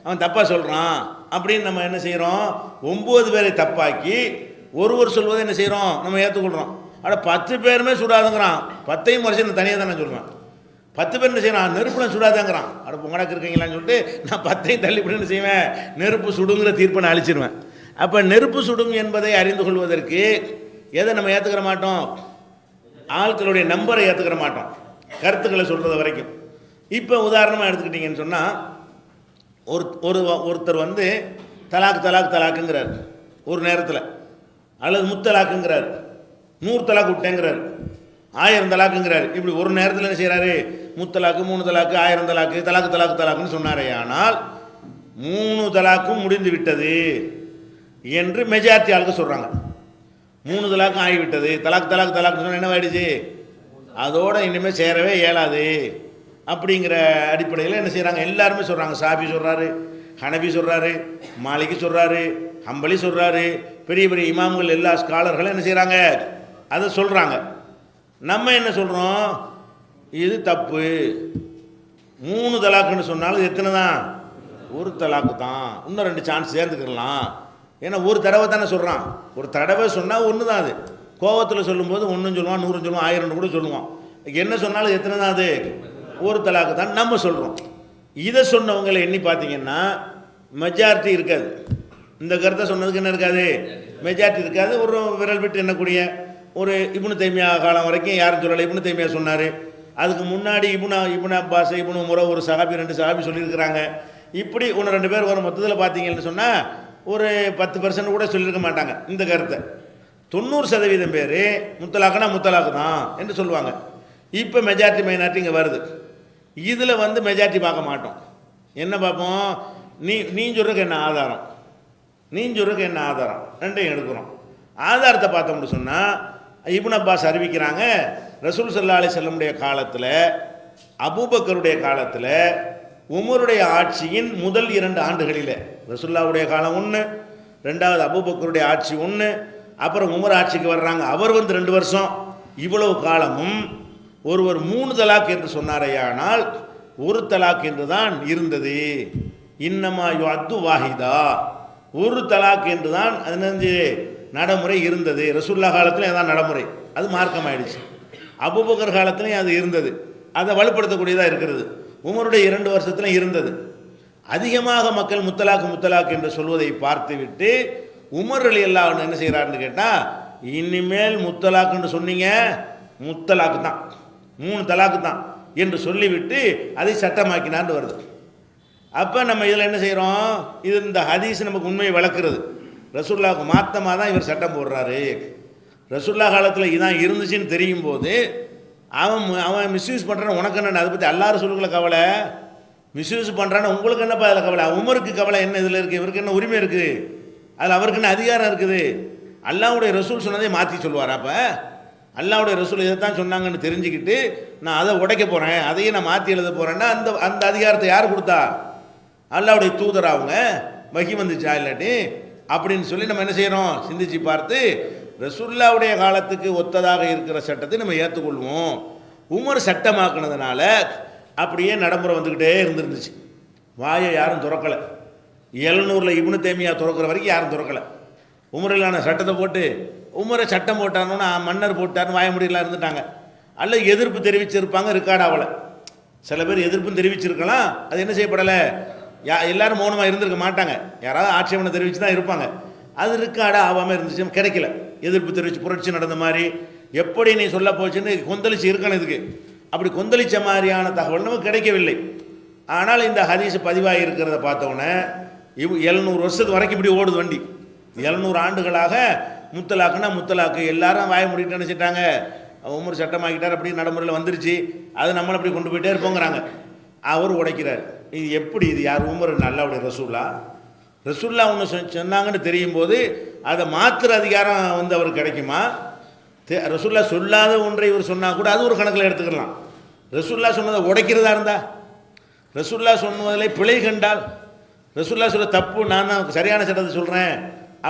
அவன் தப்பாக சொல்கிறான் அப்படின்னு நம்ம என்ன செய்கிறோம், 9 பேரை தப்பாக்கி ஒருவர் சொல்வதை என்ன செய்கிறோம், நம்ம ஏற்றுக்கொள்கிறோம். ஆனால் 10 பேருமே சுடாதுங்கிறான், 10ஐயும் வருஷம் நான் தனியாக தான் நான் சொல்லுவேன். 10 பேர் என்ன செய்யறான், நெருப்புலாம் சுடாதாங்கிறான். அட உங்கடக்கு இருக்கீங்களான்னு சொல்லிட்டு நான் 10ஐயும் தள்ளிப்படி என்ன செய்வேன், நெருப்பு சுடுங்கிற தீர்ப்பை நான் அழிச்சிருவேன். அப்போ நெருப்பு சுடும் என்பதை அறிந்து கொள்வதற்கு எதை நம்ம ஏற்றுக்கிற மாட்டோம், ஆட்களுடைய நம்பரை ஏற்றுக்கிற மாட்டோம், கருத்துக்களை சொல்கிறது வரைக்கும். இப்போ உதாரணமாக எடுத்துக்கிட்டிங்கன்னு சொன்னால் ஒருத்தர் வந்து தலாக்குங்கிறார் ஒரு நேரத்தில், அல்லது முத்தலாக்குங்கிறார், 100 தலாக்கு விட்டேங்கிறார், 1000 தலாக்குங்கிறார். இப்படி ஒரு நேரத்தில் என்ன செய்கிறாரு, முத்தலாக்கு, 3 தலாக்கு, 1000 தலாக்கு, தலாக்குன்னு சொன்னாரே. ஆனால் 3 தலாக்கும் முடிந்து விட்டது என்று மெஜாரிட்டி ஆளுக்கு சொல்கிறாங்க. 3 தலாக்கும் ஆகிவிட்டது, தலாக்குன்னு சொன்னால் என்னவாயிடுச்சு, அதோடு இனிமேல் சேரவே இயலாது அப்படிங்கிற அடிப்படையில் என்ன செய்கிறாங்க, எல்லாருமே சொல்கிறாங்க. ஷாஃபி சொல்கிறாரு, ஹனபி சொல்கிறாரு, மாலிகி சொல்கிறாரு, ஹம்பலி சொல்கிறாரு, பெரிய பெரிய இமாம்கள், எல்லா ஸ்காலர்களும் என்ன செய்கிறாங்க, அதை சொல்கிறாங்க. நம்ம என்ன சொல்கிறோம், இது தப்பு. 3 தலாக்குன்னு சொன்னாலும் எத்தனை தான், ஒரு தலாக்கு தான், இன்னும் 2 சான்ஸ் சேர்ந்துக்கலாம். ஏன்னா ஒரு தடவை தானே சொல்கிறான், ஒரு தடவை சொன்னால் ஒன்று தான். அது கோவத்தில் சொல்லும்போது 1 சொல்லுவான், 100 சொல்லுவான், 1000 கூட சொல்லுவான். என்ன சொன்னாலும் எத்தனை தான், அது ஒரு தலாக்கு தான் நம்ம சொல்கிறோம். இதை சொன்னவங்களை எண்ணி பார்த்தீங்கன்னா மெஜாரிட்டி இருக்காது. இந்த கருத்தை சொன்னதுக்கு என்ன இருக்காது, மெஜாரிட்டி இருக்காது. ஒரு விரல் விட்டு எண்ணக்கூடிய ஒரு இப்னு தைமியா காலம் வரைக்கும் யாரும் சொல்லலை. இப்னு தைமியா சொன்னார். அதுக்கு முன்னாடி இப்னு அப்பாஸ், இப்னு முறை ஒரு சஹாபி, 2 சஹாபி சொல்லியிருக்கிறாங்க. இப்படி 1-2 பேர் வரும். மொத்தத்தில் பார்த்தீங்கன்னு சொன்னால் ஒரு 10% கூட சொல்லியிருக்க மாட்டாங்க இந்த கருத்தை. 90% பேர் முத்தலாக்குனா முத்தலாக்கு தான் என்று சொல்லுவாங்க. இப்போ மெஜாரிட்டி மைனாரிட்டி இங்கே வருது. இதில் வந்து மெஜாரிட்டி பார்க்க மாட்டோம். என்ன பார்ப்போம், நீ சொல்கிறதுக்கு என்ன ஆதாரம், நீ சொல்கிறதுக்கு என்ன ஆதாரம், ரெண்டையும் எடுக்கிறோம். ஆதாரத்தை பார்த்தோம்னு சொன்னால் இப்னு அப்பாஸ் அறிவிக்கிறாங்க, ரசூல் ஸல்லல்லாஹு அலைஹி வஸல்லம் காலத்தில், அபூபக்கருடைய காலத்தில், உமருடைய ஆட்சியின் முதல் 2 ஆண்டுகளில், ரசூலுல்லாஹ்வுடைய காலம் 1, 2வது அபூபக்கருடைய ஆட்சி 1, அப்புறம் உமர் ஆட்சிக்கு வர்றாங்க, அவர் வந்து 2 வருஷம். இவ்வளவு காலமும் ஒருவர் 3 தலாக் என்று சொன்னாரையானால் 1 தலாக் என்று தான் இருந்தது. இன்னமா யுஅத்து வாஹிதா, 1 தலாக் என்று தான் அது நடைமுறை இருந்தது. ரசூலுல்லாஹ் காலத்திலையும் அதான் நடைமுறை, அது மார்க்கமாயிடுச்சு. அபூபக்கர் காலத்திலையும் அது இருந்தது, அதை வலுப்படுத்தக்கூடியதாக இருக்கிறது. உமருடைய 2 வருஷத்துலையும் இருந்தது. அதிகமாக மக்கள் முத்தலாக் என்று சொல்வதை பார்த்துவிட்டு உமர் ரலியல்லாஹு அன்ஹு என்ன செய்கிறாருன்னு கேட்டால், இனிமேல் முத்தலாக்குன்னு சொன்னீங்க முத்தலாக்கு தான், 3 தலாக்கு தான் என்று சொல்லிவிட்டு அதை சட்டமாக்கினான்னு வருது. அப்போ நம்ம இதில் என்ன செய்கிறோம், இது இந்த ஹதீஸ் நமக்கு உண்மையை வளர்க்குறது. ரசூலுல்லாஹ்வுக்கு மாத்தமாக தான் இவர் சட்டம் போடுறாரு. ரசூலுல்லாஹ் காலத்தில் இதான் இருந்துச்சுன்னு தெரியும் போது அவன் மிஸ்யூஸ் பண்ணுறான்னு உனக்கு என்ன, அதை பற்றி அல்லாஹ் ரசூலுக்குள்ள கவலை, மிஸ்யூஸ் பண்ணுறான்னு உங்களுக்கு என்னப்பா அதில் கவலை, உமருக்கு கவலை என்ன இதில் இருக்குது, இவருக்கு என்ன உரிமை இருக்குது, அதில் அவருக்கு என்ன அதிகாரம் இருக்குது. அல்லாஹ்வுடைய ரசூல் சொன்னதை மாற்றி சொல்லுவார். அப்போ அல்லாஹ்வுடைய ரசூல் இதை தான் சொன்னாங்கன்னு தெரிஞ்சுக்கிட்டு நான் அதை உடைக்க போகிறேன், அதையே நான் மாற்றி எழுத போகிறேன்னா அந்த அதிகாரத்தை யார் கொடுத்தா, அல்லாஹ்வுடைய தூதர் அவங்க, வஹி வந்துச்சா இல்லாட்டி அப்படின்னு சொல்லி நம்ம என்ன செய்கிறோம், சிந்திச்சு பார்த்து ரசூலுல்லாஹ்வுடைய காலத்துக்கு ஒத்ததாக இருக்கிற சட்டத்தை நம்ம ஏற்றுக்கொள்வோம். உமர் சட்டமாக்குனதுனால அப்படியே நடைமுறை வந்துக்கிட்டே இருந்துருந்துச்சு. வாயை யாரும் திறக்கலை. 700 இப்னு தைமியா திறக்கிற வரைக்கும் யாரும் திறக்கலை. உமரிலான சட்டத்தை போட்டு உமரை சட்டம் போட்டானோன்னா மன்னர் போட்டார்னு வாய முடியலாம் இருந்துட்டாங்க. அல்லது எதிர்ப்பு தெரிவிச்சிருப்பாங்க, ரெக்கார்ட் ஆகலை. சில பேர் எதிர்ப்பும் தெரிவிச்சிருக்கலாம், அது என்ன செய்யப்படலை, எல்லாரும் மௌனமாக இருந்திருக்க மாட்டாங்க, யாராவது ஆட்சேபனை தெரிவித்து தான் இருப்பாங்க. அது ரெக்கார்டாக ஆகாமல் இருந்துச்சு, கிடைக்கல. எதிர்ப்பு தெரிவித்து புரட்சி நடந்த மாதிரி எப்படி நீ சொல்ல போச்சுன்னு கொந்தளிச்சு இருக்கணும். இதுக்கு அப்படி கொந்தளிச்ச மாதிரியான தகவல் நமக்கு கிடைக்கவில்லை. ஆனால் இந்த ஹதீஸ் பதிவாகி இருக்கிறத பார்த்தோன்னே 700 வருஷத்து வரைக்கும் இப்படி ஓடுது வண்டி. 700 ஆண்டுகளாக முத்தலாக்குன்னா முத்தலாக்கு, எல்லாரும் வாய முடிட்டு நினச்சிட்டாங்க. உமர் சட்டமாக்கிட்டார், அப்படி நடைமுறையில் வந்துருச்சு, அது நம்மளை அப்படி கொண்டு போயிட்டே இருப்போங்கிறாங்க. அவர் உடைக்கிறார். இது எப்படி, இது யார், உமர் அல்லாஹ்வுடைய ரசூல்லா ஒன்று சொன்னாங்கன்னு தெரியும் போது அதை மாற்றுற அதிகாரம் வந்து அவருக்கு கிடைக்குமா? ரசூல்லா சொல்லாத ஒன்றை இவர் சொன்னால் கூட அது ஒரு கணக்கில் எடுத்துக்கலாம். ரசூல்லா சொன்னதை உடைக்கிறதா இருந்தால், ரசூல்லா சொன்னதில் பிழை கண்டால், ரசூல்லா சொல்ல தப்பு நான் தான் சரியான சட்டத்தை சொல்கிறேன்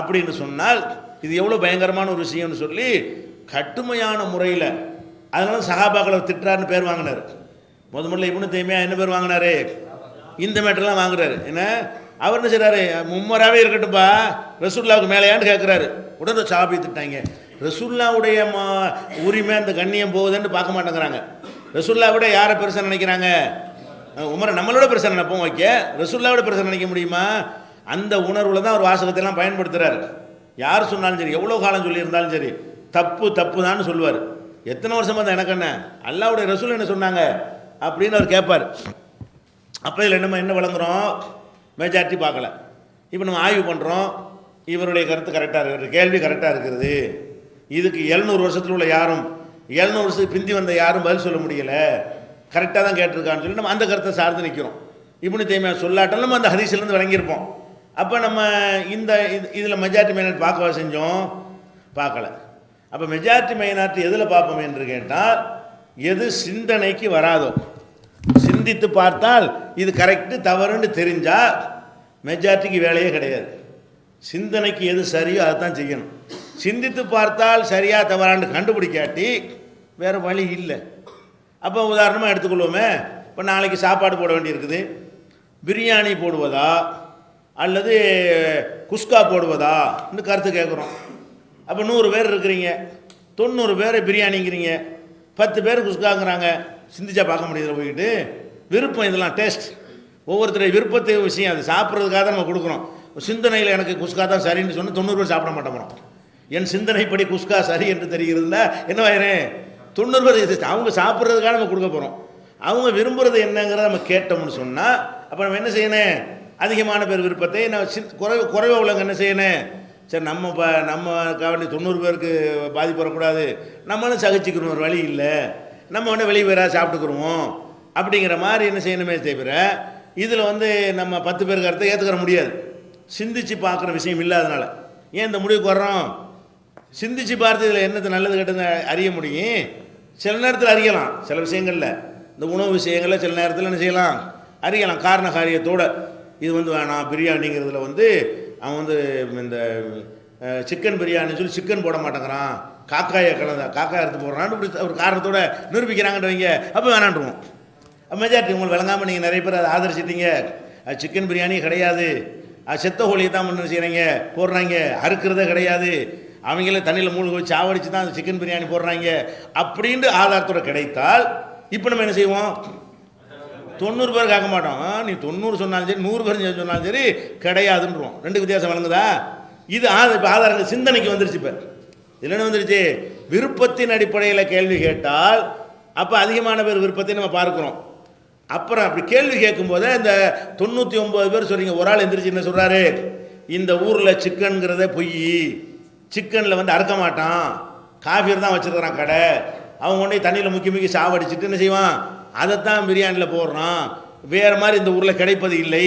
அப்படின்னு சொன்னால் இது எவ்வளோ பயங்கரமான ஒரு விஷயம்னு சொல்லி கட்டுமையான முறையில், அதனால சஹாபாக்களை திட்டுறாருன்னு பேர் வாங்கினார். முதல்ல இப்னு தைமியா என்ன பேர் வாங்கினாரு, இந்த மேட்டர்லாம் வாங்குறாரு. என்ன அவர் என்ன செய்கிறாரு, மும்மராகவே இருக்கட்டும்பா, ரசூல்லாவுக்கு மேலேயான்னு கேட்குறாரு. உடனே சாபி திட்டாங்க. ரசூல்லாவுடைய உரிமை அந்த கண்ணியம் போகுதுன்னு பார்க்க மாட்டேங்கிறாங்க. ரசூல்லாவோட யாரை பெருசாக நினைக்கிறாங்க, உமரை நம்மளோட பெருசாக நினைப்போம். வைக்க ரசூல்லாவோட பெருசாக நினைக்க முடியுமா? அந்த உணர்வில் தான் அவர் வாசகத்தையெல்லாம் பயன்படுத்துகிறார். யார் சொன்னாலும் சரி, எவ்வளோ காலம் சொல்லியிருந்தாலும் சரி, தப்பு தப்பு தான் சொல்லுவார். எத்தனை வருஷமாக தான் எனக்கு என்ன, அல்லாஹ்வுடைய ரசூல் என்ன சொன்னாங்க அப்படின்னு அவர் கேட்பார். அப்போ இதில் என்ன வழங்குறோம், மெஜாரிட்டி பார்க்கல. இப்போ நம்ம ஆய்வு பண்ணுறோம், இவருடைய கருத்து கரெக்டாக இருக்கிறது, கேள்வி கரெக்டாக இருக்கிறது. இதுக்கு 700 வருஷத்தில் உள்ள யாரும், 700 வருஷத்துக்கு பிந்தி வந்த யாரும் பதில் சொல்ல முடியலை, கரெக்டாக தான் கேட்டிருக்கான்னு சொல்லி நம்ம அந்த கருத்தை சார்ந்து நிற்கிறோம். இப்னு தைமியா சொல்லாட்டாலும் நம்ம அந்த ஹதீஸ்லேருந்து வழங்கியிருப்போம். அப்போ நம்ம இதில் மெஜாரிட்டி மைனாரிட்டி பார்க்கவா செஞ்சோம், பார்க்கல. அப்போ மெஜாரிட்டி மைனாரிட்டி எதில் பார்ப்போம் என்று கேட்டால், எது சிந்தனைக்கு வராதோ, சிந்தித்து பார்த்தால் இது கரெக்டு தவறுன்னு தெரிஞ்சால் மெஜாரிட்டிக்கு வேலையே கிடையாது. சிந்தனைக்கு எது சரியோ அதை தான் செய்யணும். சிந்தித்து பார்த்தால் சரியா தவறான்னு கண்டுபிடிக்காட்டி வேறு வழி இல்லை. அப்போ உதாரணமாக எடுத்துக்கொள்வோமே, இப்போ நாளைக்கு சாப்பாடு போட வேண்டியிருக்குது, பிரியாணி போடுவதா அல்லது குஸ்கா போடுவதான்னு கருத்து கேட்குறோம். அப்போ 100 பேர் இருக்கிறீங்க, 90 பேர் பிரியாணிங்கிறீங்க, 10 பேர் குஸ்காங்கிறாங்க. சிந்திச்சா பார்க்க முடியுது போய்கிட்டு. விருப்பம், இதெல்லாம் டேஸ்ட், ஒவ்வொருத்தருடைய விருப்பத்தை விஷயம், அது சாப்பிட்றதுக்காக தான் நம்ம கொடுக்குறோம். சிந்தனையில் எனக்கு குஸ்கா தான் சரின்னு சொன்னால் 90 பேர் சாப்பிட மாட்டோம். என் சிந்தனைப்படி குஸ்கா சரி என்று தெரிகிறதுல என்னவாயிரும் 90 பேர் அவங்க சாப்பிட்றதுக்காக நம்ம கொடுக்க போகிறோம். அவங்க விரும்புகிறது என்னங்கிறத நம்ம கேட்டோம்னு சொன்னால் அப்போ நம்ம என்ன செய்யணும், அதிகமான பேர் விருப்பத்தை குறைவாக உள்ளவங்க என்ன செய்யணும், சரி நம்ம காவண்டி 90 பேருக்கு பாதிப்பு வரக்கூடாது, நம்மளும் சகிச்சுக்கணும், ஒரு வழி இல்லை, நம்ம வெளியே வேற சாப்பிட்டுக்குருவோம் அப்படிங்கிற மாதிரி என்ன செய்யணுமே தவிர இதில் நம்ம 10 பேருக்கு கருத்தை ஏற்றுக்கிற முடியாது. சிந்திச்சு பார்க்குற விஷயம் இல்லாதனால ஏன் இந்த முடிவுக்கு வர்றோம், சிந்திச்சு பார்த்து இதில் என்னது நல்லது கெட்டது அறிய முடியும். சில நேரத்தில் அறியலாம், சில விஷயங்களில் இந்த உணவு விஷயங்களில் சில நேரத்தில் என்ன செய்யலாம் அறியலாம் காரண காரியத்தோடு. இது வேணாம் பிரியாணிங்கிறதுல அவன் இந்த சிக்கன் பிரியாணின்னு சொல்லி சிக்கன் போட மாட்டேங்கிறான், காக்காயை காக்காய் எடுத்து போடுறான்னு இப்படி ஒரு காரணத்தோட நிரூபிக்கிறாங்கன்றவங்க அப்போ வேணான்றுவோம். மெஜாரிட்டி உங்களுக்கு விளங்காமல் நீங்கள் நிறைய பேர் அதை ஆதரிச்சிட்டீங்க, அது சிக்கன் பிரியாணி கிடையாது, அது செத்த கோழியை தான் முன்ன செய்கிறாங்க போடுறாங்க, அறுக்கிறதே கிடையாது, அவங்களே தண்ணியில் மூழ்கி வச்சு சாவடிச்சு தான் சிக்கன் பிரியாணி போடுறாங்க அப்படின்ட்டு ஆதாரத்தோடு கிடைத்தால் இப்போ நம்ம என்ன செய்வோம், 90 பேர் கேட்க மாட்டோம். நீ 90 சொன்னாலும் சரி 100 பேர் சொன்னாலும் சரி கிடையாதுன்றோம். ரெண்டு வித்தியாசம் வழங்குதா? இது இப்போ ஆதாரங்கள் சிந்தனைக்கு வந்துருச்சு. இப்போ இதில் என்ன வந்துருச்சு, விருப்பத்தின் அடிப்படையில் கேள்வி கேட்டால் அப்போ அதிகமான பேர் விருப்பத்தை நம்ம பார்க்குறோம். அப்புறம் அப்படி கேள்வி கேட்கும்போது இந்த 99 பேர் சொல்கிறீங்க, ஒரு ஆள் எந்திரிச்சு என்ன சொல்கிறாரு, இந்த ஊரில் சிக்கனுங்கிறத பொய், சிக்கனில் அறுக்க மாட்டான், காஃபீர் தான் வச்சுருக்கிறான் கடை, அவங்க கொண்டு தண்ணியில் முக்கி சாவடிச்சுட்டு என்ன செய்வான், அதைத்தான் பிரியாணியில் போடுறான், வேறு மாதிரி இந்த ஊரில் கிடைப்பது இல்லை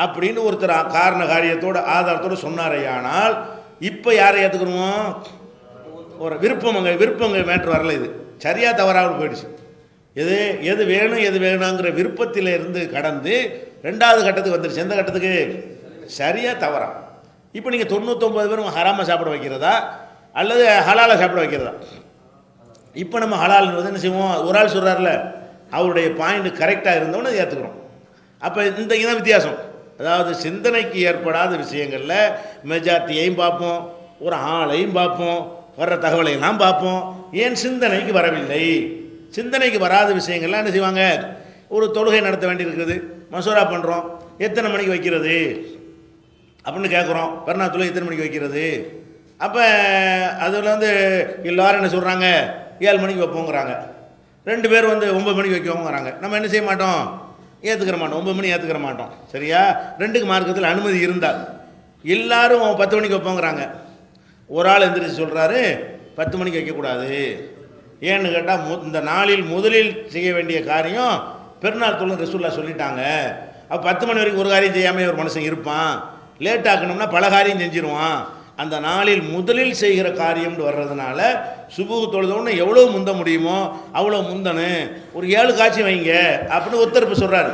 அப்படின்னு ஒருத்தர் காரண காரியத்தோடு ஆதாரத்தோடு சொன்னாரையானால் இப்போ யாரை ஏற்றுக்கணுமோ, ஒரு விருப்பங்க மேட்ரு வரல. இது சரியாக தவறாக போயிடுச்சு. எது வேணும் எது வேணுங்கிற விருப்பத்தில் இருந்து கடந்து 2வது கட்டத்துக்கு வந்துடுச்சு. எந்த கட்டத்துக்கு, சரியாக தவறா. இப்போ நீங்கள் 99 பேரும் ஹராமாக சாப்பிட வைக்கிறதா அல்லது ஹலாலை சாப்பிட வைக்கிறதா? இப்போ நம்ம ஹலால்ன்றது என்ன செய்வோம், ஒரு ஆள் சொல்கிறார்ல அவருடைய பாயிண்ட் கரெக்டாக இருந்தோன்னு ஏற்றுக்கிறோம். அப்போ இந்த இதான் வித்தியாசம். அதாவது சிந்தனைக்கு ஏற்படாத விஷயங்களில் மெஜாரிட்டியையும் பார்ப்போம், ஒரு ஆளையும் பார்ப்போம், வர்ற தகவலையெல்லாம் பார்ப்போம். ஏன் சிந்தனைக்கு வரவில்லை, சிந்தனைக்கு வராத விஷயங்கள்லாம் என்ன செய்வாங்க, ஒரு தொழுகை நடத்த வேண்டியிருக்குது, மசோரா பண்ணுறோம், எத்தனை மணிக்கு வைக்கிறது அப்படின்னு கேட்குறோம், பெருநாள் தொழுகை எத்தனை மணிக்கு வைக்கிறது, அப்போ அதில் எல்லோரும் என்ன சொல்கிறாங்க 7 மணிக்கு வைப்போங்கிறாங்க, 2 பேர் 9 மணிக்கு வைக்கவோங்கிறாங்க. நம்ம என்ன செய்ய மாட்டோம், ஏற்றுக்கிற மாட்டோம், 9 மணி ஏற்றுக்கிற மாட்டோம். சரியா? 2க்கு மார்க்கத்தில் அனுமதி இருந்தால் எல்லாரும் 10 மணிக்கு வைப்போங்கிறாங்க. ஒரு ஆள் எந்திரிச்சு சொல்கிறாரு 10 மணிக்கு வைக்கக்கூடாது. ஏன்னு கேட்டால் இந்த நாளில் முதலில் செய்ய வேண்டிய காரியம் பெருநாள் தொழுகை ரசூலுல்லாஹ் சொல்லிட்டாங்க. அப்போ 10 மணி வரைக்கும் ஒரு காரியம் செய்யாமல் ஒரு மனுஷன் இருப்பான், லேட் ஆக்கணும்னா பல காரியம் செஞ்சிருவான். அந்த நாளில் முதலில் செய்கிற காரியம்னு வர்றதுனால சுபுகு தொழுதோன்னு எவ்வளோ முந்த முடியுமோ அவ்வளோ முந்தனு, ஒரு 7 காட்சி வைங்க அப்படின்னு ஒருத்தர் சொல்கிறாரு.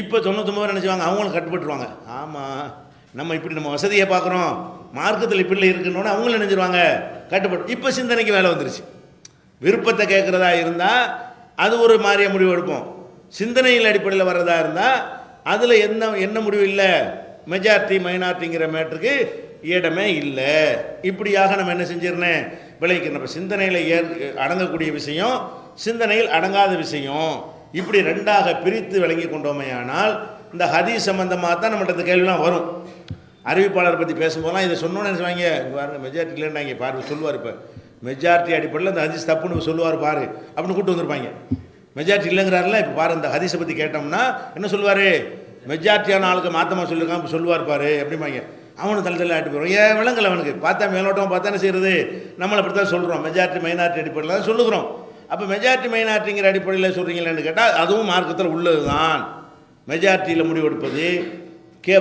இப்போ 99 நினச்சிவாங்க, அவங்களும் கட்டுப்பட்டுருவாங்க. ஆமாம், நம்ம இப்படி நம்ம வசதியை பார்க்குறோம், மார்க்கத்தில் இப்படி இருக்குன்னு அவங்களும் நினைஞ்சிருவாங்க, கட்டுப்பட்டு. இப்போ சிந்தனைக்கு வேலை வந்துருச்சு. விருப்பத்தை கேட்குறதா இருந்தால் அது ஒரு மாதிரியாக முடிவு எடுப்போம். சிந்தனையில் அடிப்படையில் வர்றதா இருந்தால் அதில் என்ன முடிவு இல்லை, மெஜாரிட்டி மைனாரிட்டிங்கிற மேட்டருக்கு இடமே இல்லை. இப்படியாக நம்ம என்ன செஞ்சிடனேன் விளைவிக்கிறோம். இப்போ சிந்தனையில் அடங்கக்கூடிய விஷயம், சிந்தனையில் அடங்காத விஷயம், இப்படி 2ஆக பிரித்து விளங்கி கொண்டோமையானால் இந்த ஹதீஸ் சம்பந்தமாக தான் நம்மகிட்ட இந்த கேள்விலாம் வரும். அறிவிப்பாளரை பற்றி பேசும்போதெல்லாம் இதை சொன்னோன்னு நினச்சுவாங்க, பாருங்க மெஜாரிட்டி இல்லைன்னாங்க பாரு சொல்லுவார். இப்போ மெஜாரிட்டி அடிப்படையில் இந்த ஹதீஸ் தப்புன்னு சொல்லுவார் பாரு அப்படின்னு கூப்பிட்டு வந்திருப்பாங்க. மெஜாரிட்டி இல்லைங்கிறாருல, இப்போ பாரு இந்த ஹதீஸை பற்றி கேட்டோம்னா என்ன சொல்லுவார், மெஜாரிட்டியான ஆளுக்கு மாற்றமாக சொல்லியிருக்கான் இப்போ சொல்லுவார் பாரு அப்படிம்பாங்க. அவனுக்கு தள்ளி ஆகிட்டு போயிடும். ஏன் விளங்கலை அவனுக்கு, பார்த்தா மேலோட்டம் பார்த்தா என்ன செய்கிறது, நம்மளை அப்படி தான் சொல்கிறோம், மெஜாரிட்டி மைனாரிட்டி அடிப்படையில் தான் சொல்லுகிறோம். அப்போ மெஜாரிட்டி மைனாரிட்டிங்கிற அடிப்படையில் சொல்கிறீங்களேன்னு கேட்டால் அதுவும் மார்க்கத்தில் உள்ளது தான். மெஜாரிட்டியில் முடிவெடுப்பது,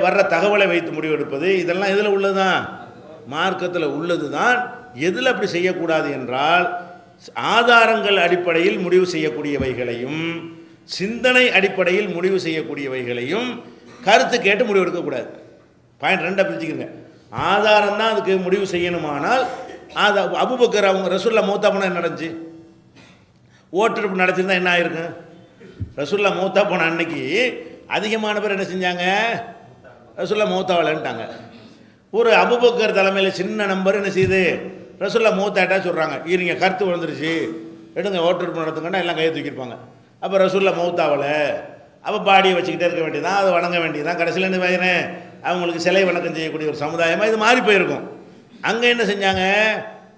வர்ற தகவலை வைத்து முடிவெடுப்பது, இதெல்லாம் இதில் உள்ளது தான், மார்க்கத்தில் உள்ளது தான். எதில் அப்படி செய்யக்கூடாது என்றால் ஆதாரங்கள் அடிப்படையில் முடிவு செய்யக்கூடியவைகளையும் சிந்தனை அடிப்படையில் முடிவு செய்யக்கூடியவைகளையும் கருத்து கேட்டு முடிவு எடுக்கக்கூடாது. பாயிண்ட் 2 பிரிச்சுக்கிறங்க. ஆதாரம் தான் அதுக்கு முடிவு செய்யணுமானால் அது அபூபக்கர் அவங்க ரசூலுல்லாஹ் மௌத்தா போனால் என்ன நடந்துச்சு, ஓட்டெடுப்பு நடத்திருந்தால் என்ன ஆயிருக்கும். ரசூலுல்லாஹ் மௌத்தா போன அன்னைக்கு அதிகமான பேர் என்ன செஞ்சாங்க, ரசூலுல்லாஹ் மௌத்தாவலன்ட்டாங்க. ஒரு அபூபக்கர் தலைமையில் சின்ன நம்பர் என்ன செய்யுது, ரசூலுல்லாஹ் மௌத்தாட்டா சொல்கிறாங்க, இருங்க கருத்து விழுந்துருச்சு எடுங்க ஓட்டெடுப்பு நடத்துங்கன்னா எல்லாம் கையை தூக்கியிருப்பாங்க. அப்போ ரசூலுல்லாஹ் மௌத்தாவலை, அப்போ பாடியை வச்சுக்கிட்டே இருக்க வேண்டியதான், அதை வணங்க வேண்டியதான். கடைசியில் என்ன வைக்கிறேன், அவங்களுக்கு சிலை வணக்கம் செய்யக்கூடிய ஒரு சமுதாயமாக இது மாறி போயிருக்கும். அங்கே என்ன செஞ்சாங்க,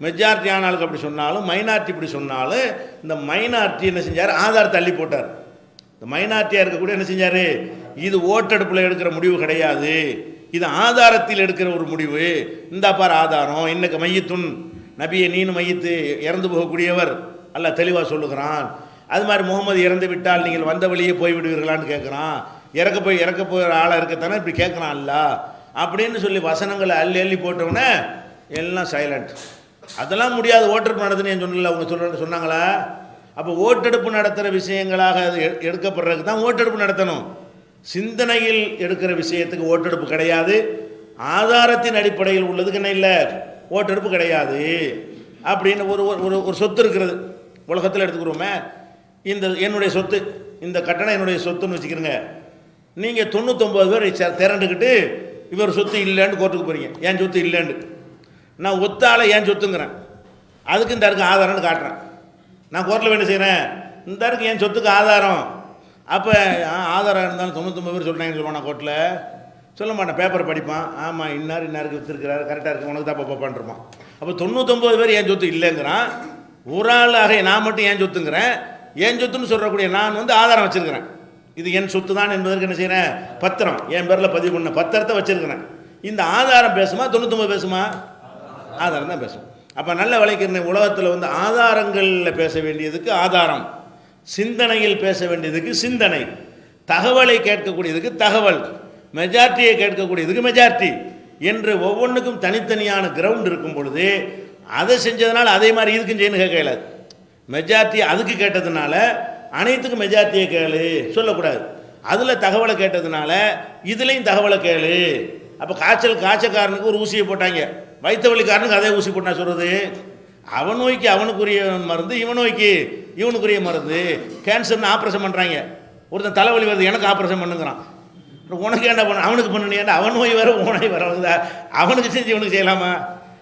மெஜாரிட்டி ஆனாளுக்கு அப்படி சொன்னாலும் மைனாரிட்டி இப்படி சொன்னாலும் இந்த மைனாரிட்டி என்ன செஞ்சார், ஆதார் தள்ளி போட்டார். இந்த மைனாரிட்டியாக இருக்கக்கூடிய என்ன செஞ்சார், இது ஓட்டெடுப்பில் எடுக்கிற முடிவு கிடையாது, இது ஆதாரத்தில் எடுக்கிற ஒரு முடிவு. இந்த பார் ஆதாரம், இன்னைக்கு மையத்துன் நபியை நீனு மையத்து இறந்து போகக்கூடியவர் அல்ல தெளிவாக சொல்லுகிறான். அது மாதிரி முகமது இறந்து விட்டால் நீங்கள் வந்த வழியே போய்விடுவீர்களான்னு கேட்குறான். இறக்க போகிற ஆளாக இருக்கத்தானே இப்படி கேட்குறான் அல்ல அப்படின்னு சொல்லி வசனங்களை அள்ளி அள்ளி போட்டவுடனே எல்லாம் சைலண்ட். அதெல்லாம் முடியாது, ஓட்டெடுப்பு நடத்துன்னு என் சொன்னல அவங்க சொன்னாங்களா? அப்போ ஓட்டெடுப்பு நடத்துகிற விஷயங்களாக அது எடுக்கப்படுறதுக்கு தான் ஓட்டெடுப்பு நடத்தணும். சிந்தனையில் எடுக்கிற விஷயத்துக்கு ஓட்டெடுப்பு கிடையாது. ஆதாரத்தின் அடிப்படையில் உள்ளதுக்கு என்ன இல்லை, ஓட்டெடுப்பு கிடையாது. அப்படின்னு ஒரு ஒரு சொத்து இருக்கிறது உலகத்தில் எடுத்துக்கிறோமே, இந்த என்னுடைய சொத்து, இந்த கட்டணம் என்னுடைய சொத்துன்னு வச்சுக்கிறோங்க. நீங்கள் 99 பேர் திரண்டுக்கிட்டு இவர் சொத்து இல்லைன்னு கோர்ட்டுக்கு போகிறீங்க, என் சொத்து இல்லைன்னு. நான் ஒத்தால என் சொத்துங்கிறேன், அதுக்கு இந்த இருக்கு ஆதாரம்னு காட்டுறேன். நான் கோர்ட்டில் வேணும் செய்கிறேன், இந்த இருக்கு என் சொத்துக்கு ஆதாரம். அப்போ ஆதாரம் இருந்தாலும் 99 பேர் சொல்கிறாங்கன்னு சொல்லுவான். நான் கோர்ட்டில் சொல்ல மாட்டேன், பேப்பர் படிப்பான். ஆமாம் இன்னாருக்கு விற்றுருக்கிறாரு, கரெக்டாக இருக்கு, உனக்கு தான் பாப்பான்ருப்பான். அப்போ 99 பேர் என் சொத்து இல்லைங்கிறான். ஒரு ஆளாக நான் மட்டும் என் சொத்துங்கிறேன். என் சொத்துன்னு சொல்கிறக்கூடிய நான் வந்து ஆதாரம் வச்சுருக்கிறேன், இது என் சொத்து தான் என்பதற்கு என்ன செய்கிறேன், பத்திரம் என் பேரில் பதிவு பண்ண பத்திரத்தை வச்சுருக்கிறேன். இந்த ஆதாரம் பேசுமா 99 பேசுமா? ஆதாரம் தான் பேசும். அப்போ நல்ல விளைக்கிற உலகத்தில் வந்து ஆதாரங்களில் பேச வேண்டியதுக்கு ஆதாரம், சிந்தனையில் பேச வேண்டியதுக்கு சிந்தனை, தகவலை கேட்கக்கூடியதுக்கு தகவல், மெஜாரிட்டியை கேட்கக்கூடியதுக்கு மெஜாரிட்டி என்று ஒவ்வொன்றுக்கும் தனித்தனியான கிரவுண்ட் இருக்கும் பொழுது அதை செஞ்சதுனால அதே மாதிரி இதுக்கும் செய்யணும் கேட்கல. மெஜாரிட்டி அதுக்கு கேட்டதுனால அனைத்துக்கும் மெஜாரிட்டியை கேளு சொல்லக்கூடாது. அதில் தகவலை கேட்டதுனால இதுலேயும் தகவலை கேளு. அப்போ காய்ச்சக்காரனுக்கு ஒரு ஊசியை போட்டாங்க, வயிற்று வலிக்காரனுக்கு அதே ஊசி போட்டா சொல்கிறது. அவன் நோய்க்கு அவனுக்குரிய மருந்து, இவன் நோய்க்கு இவனுக்குரிய மருந்து. கேன்சர்னு ஆப்ரேஷன் பண்ணுறாங்க, ஒருத்தன் தலைவலி வருது எனக்கு ஆப்ரேஷன் பண்ணுங்கிறான். உனக்கு என்ன பண்ண, அவனுக்கு பண்ணணும், அவன் நோய் வர உனக்கு வர வருதா, அவனுக்கு செஞ்சு இவனுக்கு செய்யலாமா?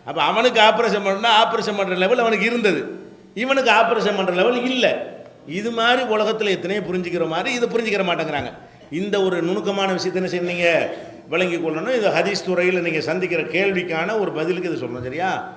அப்போ அவனுக்கு ஆப்ரேஷன் பண்ணால் ஆப்ரேஷன் பண்ணுற லெவல் அவனுக்கு இருந்தது, இவனுக்கு ஆப்ரேஷன் பண்ணுற லெவல் இல்லை. இது மாதிரி உலகத்தில் எத்தனையோ புரிஞ்சுக்கிற மாதிரி இதை புரிஞ்சுக்கிற மாட்டேங்கிறாங்க. இந்த ஒரு நுணுக்கமான விஷயத்தை என்ன செய்ய நீங்கள் விளங்கி கொள்ளணும். இது ஹதீஸ் துறையில் நீங்கள் சந்திக்கிற கேள்விக்கான ஒரு பதிலுக்கு இது சொல்லணும். சரியா?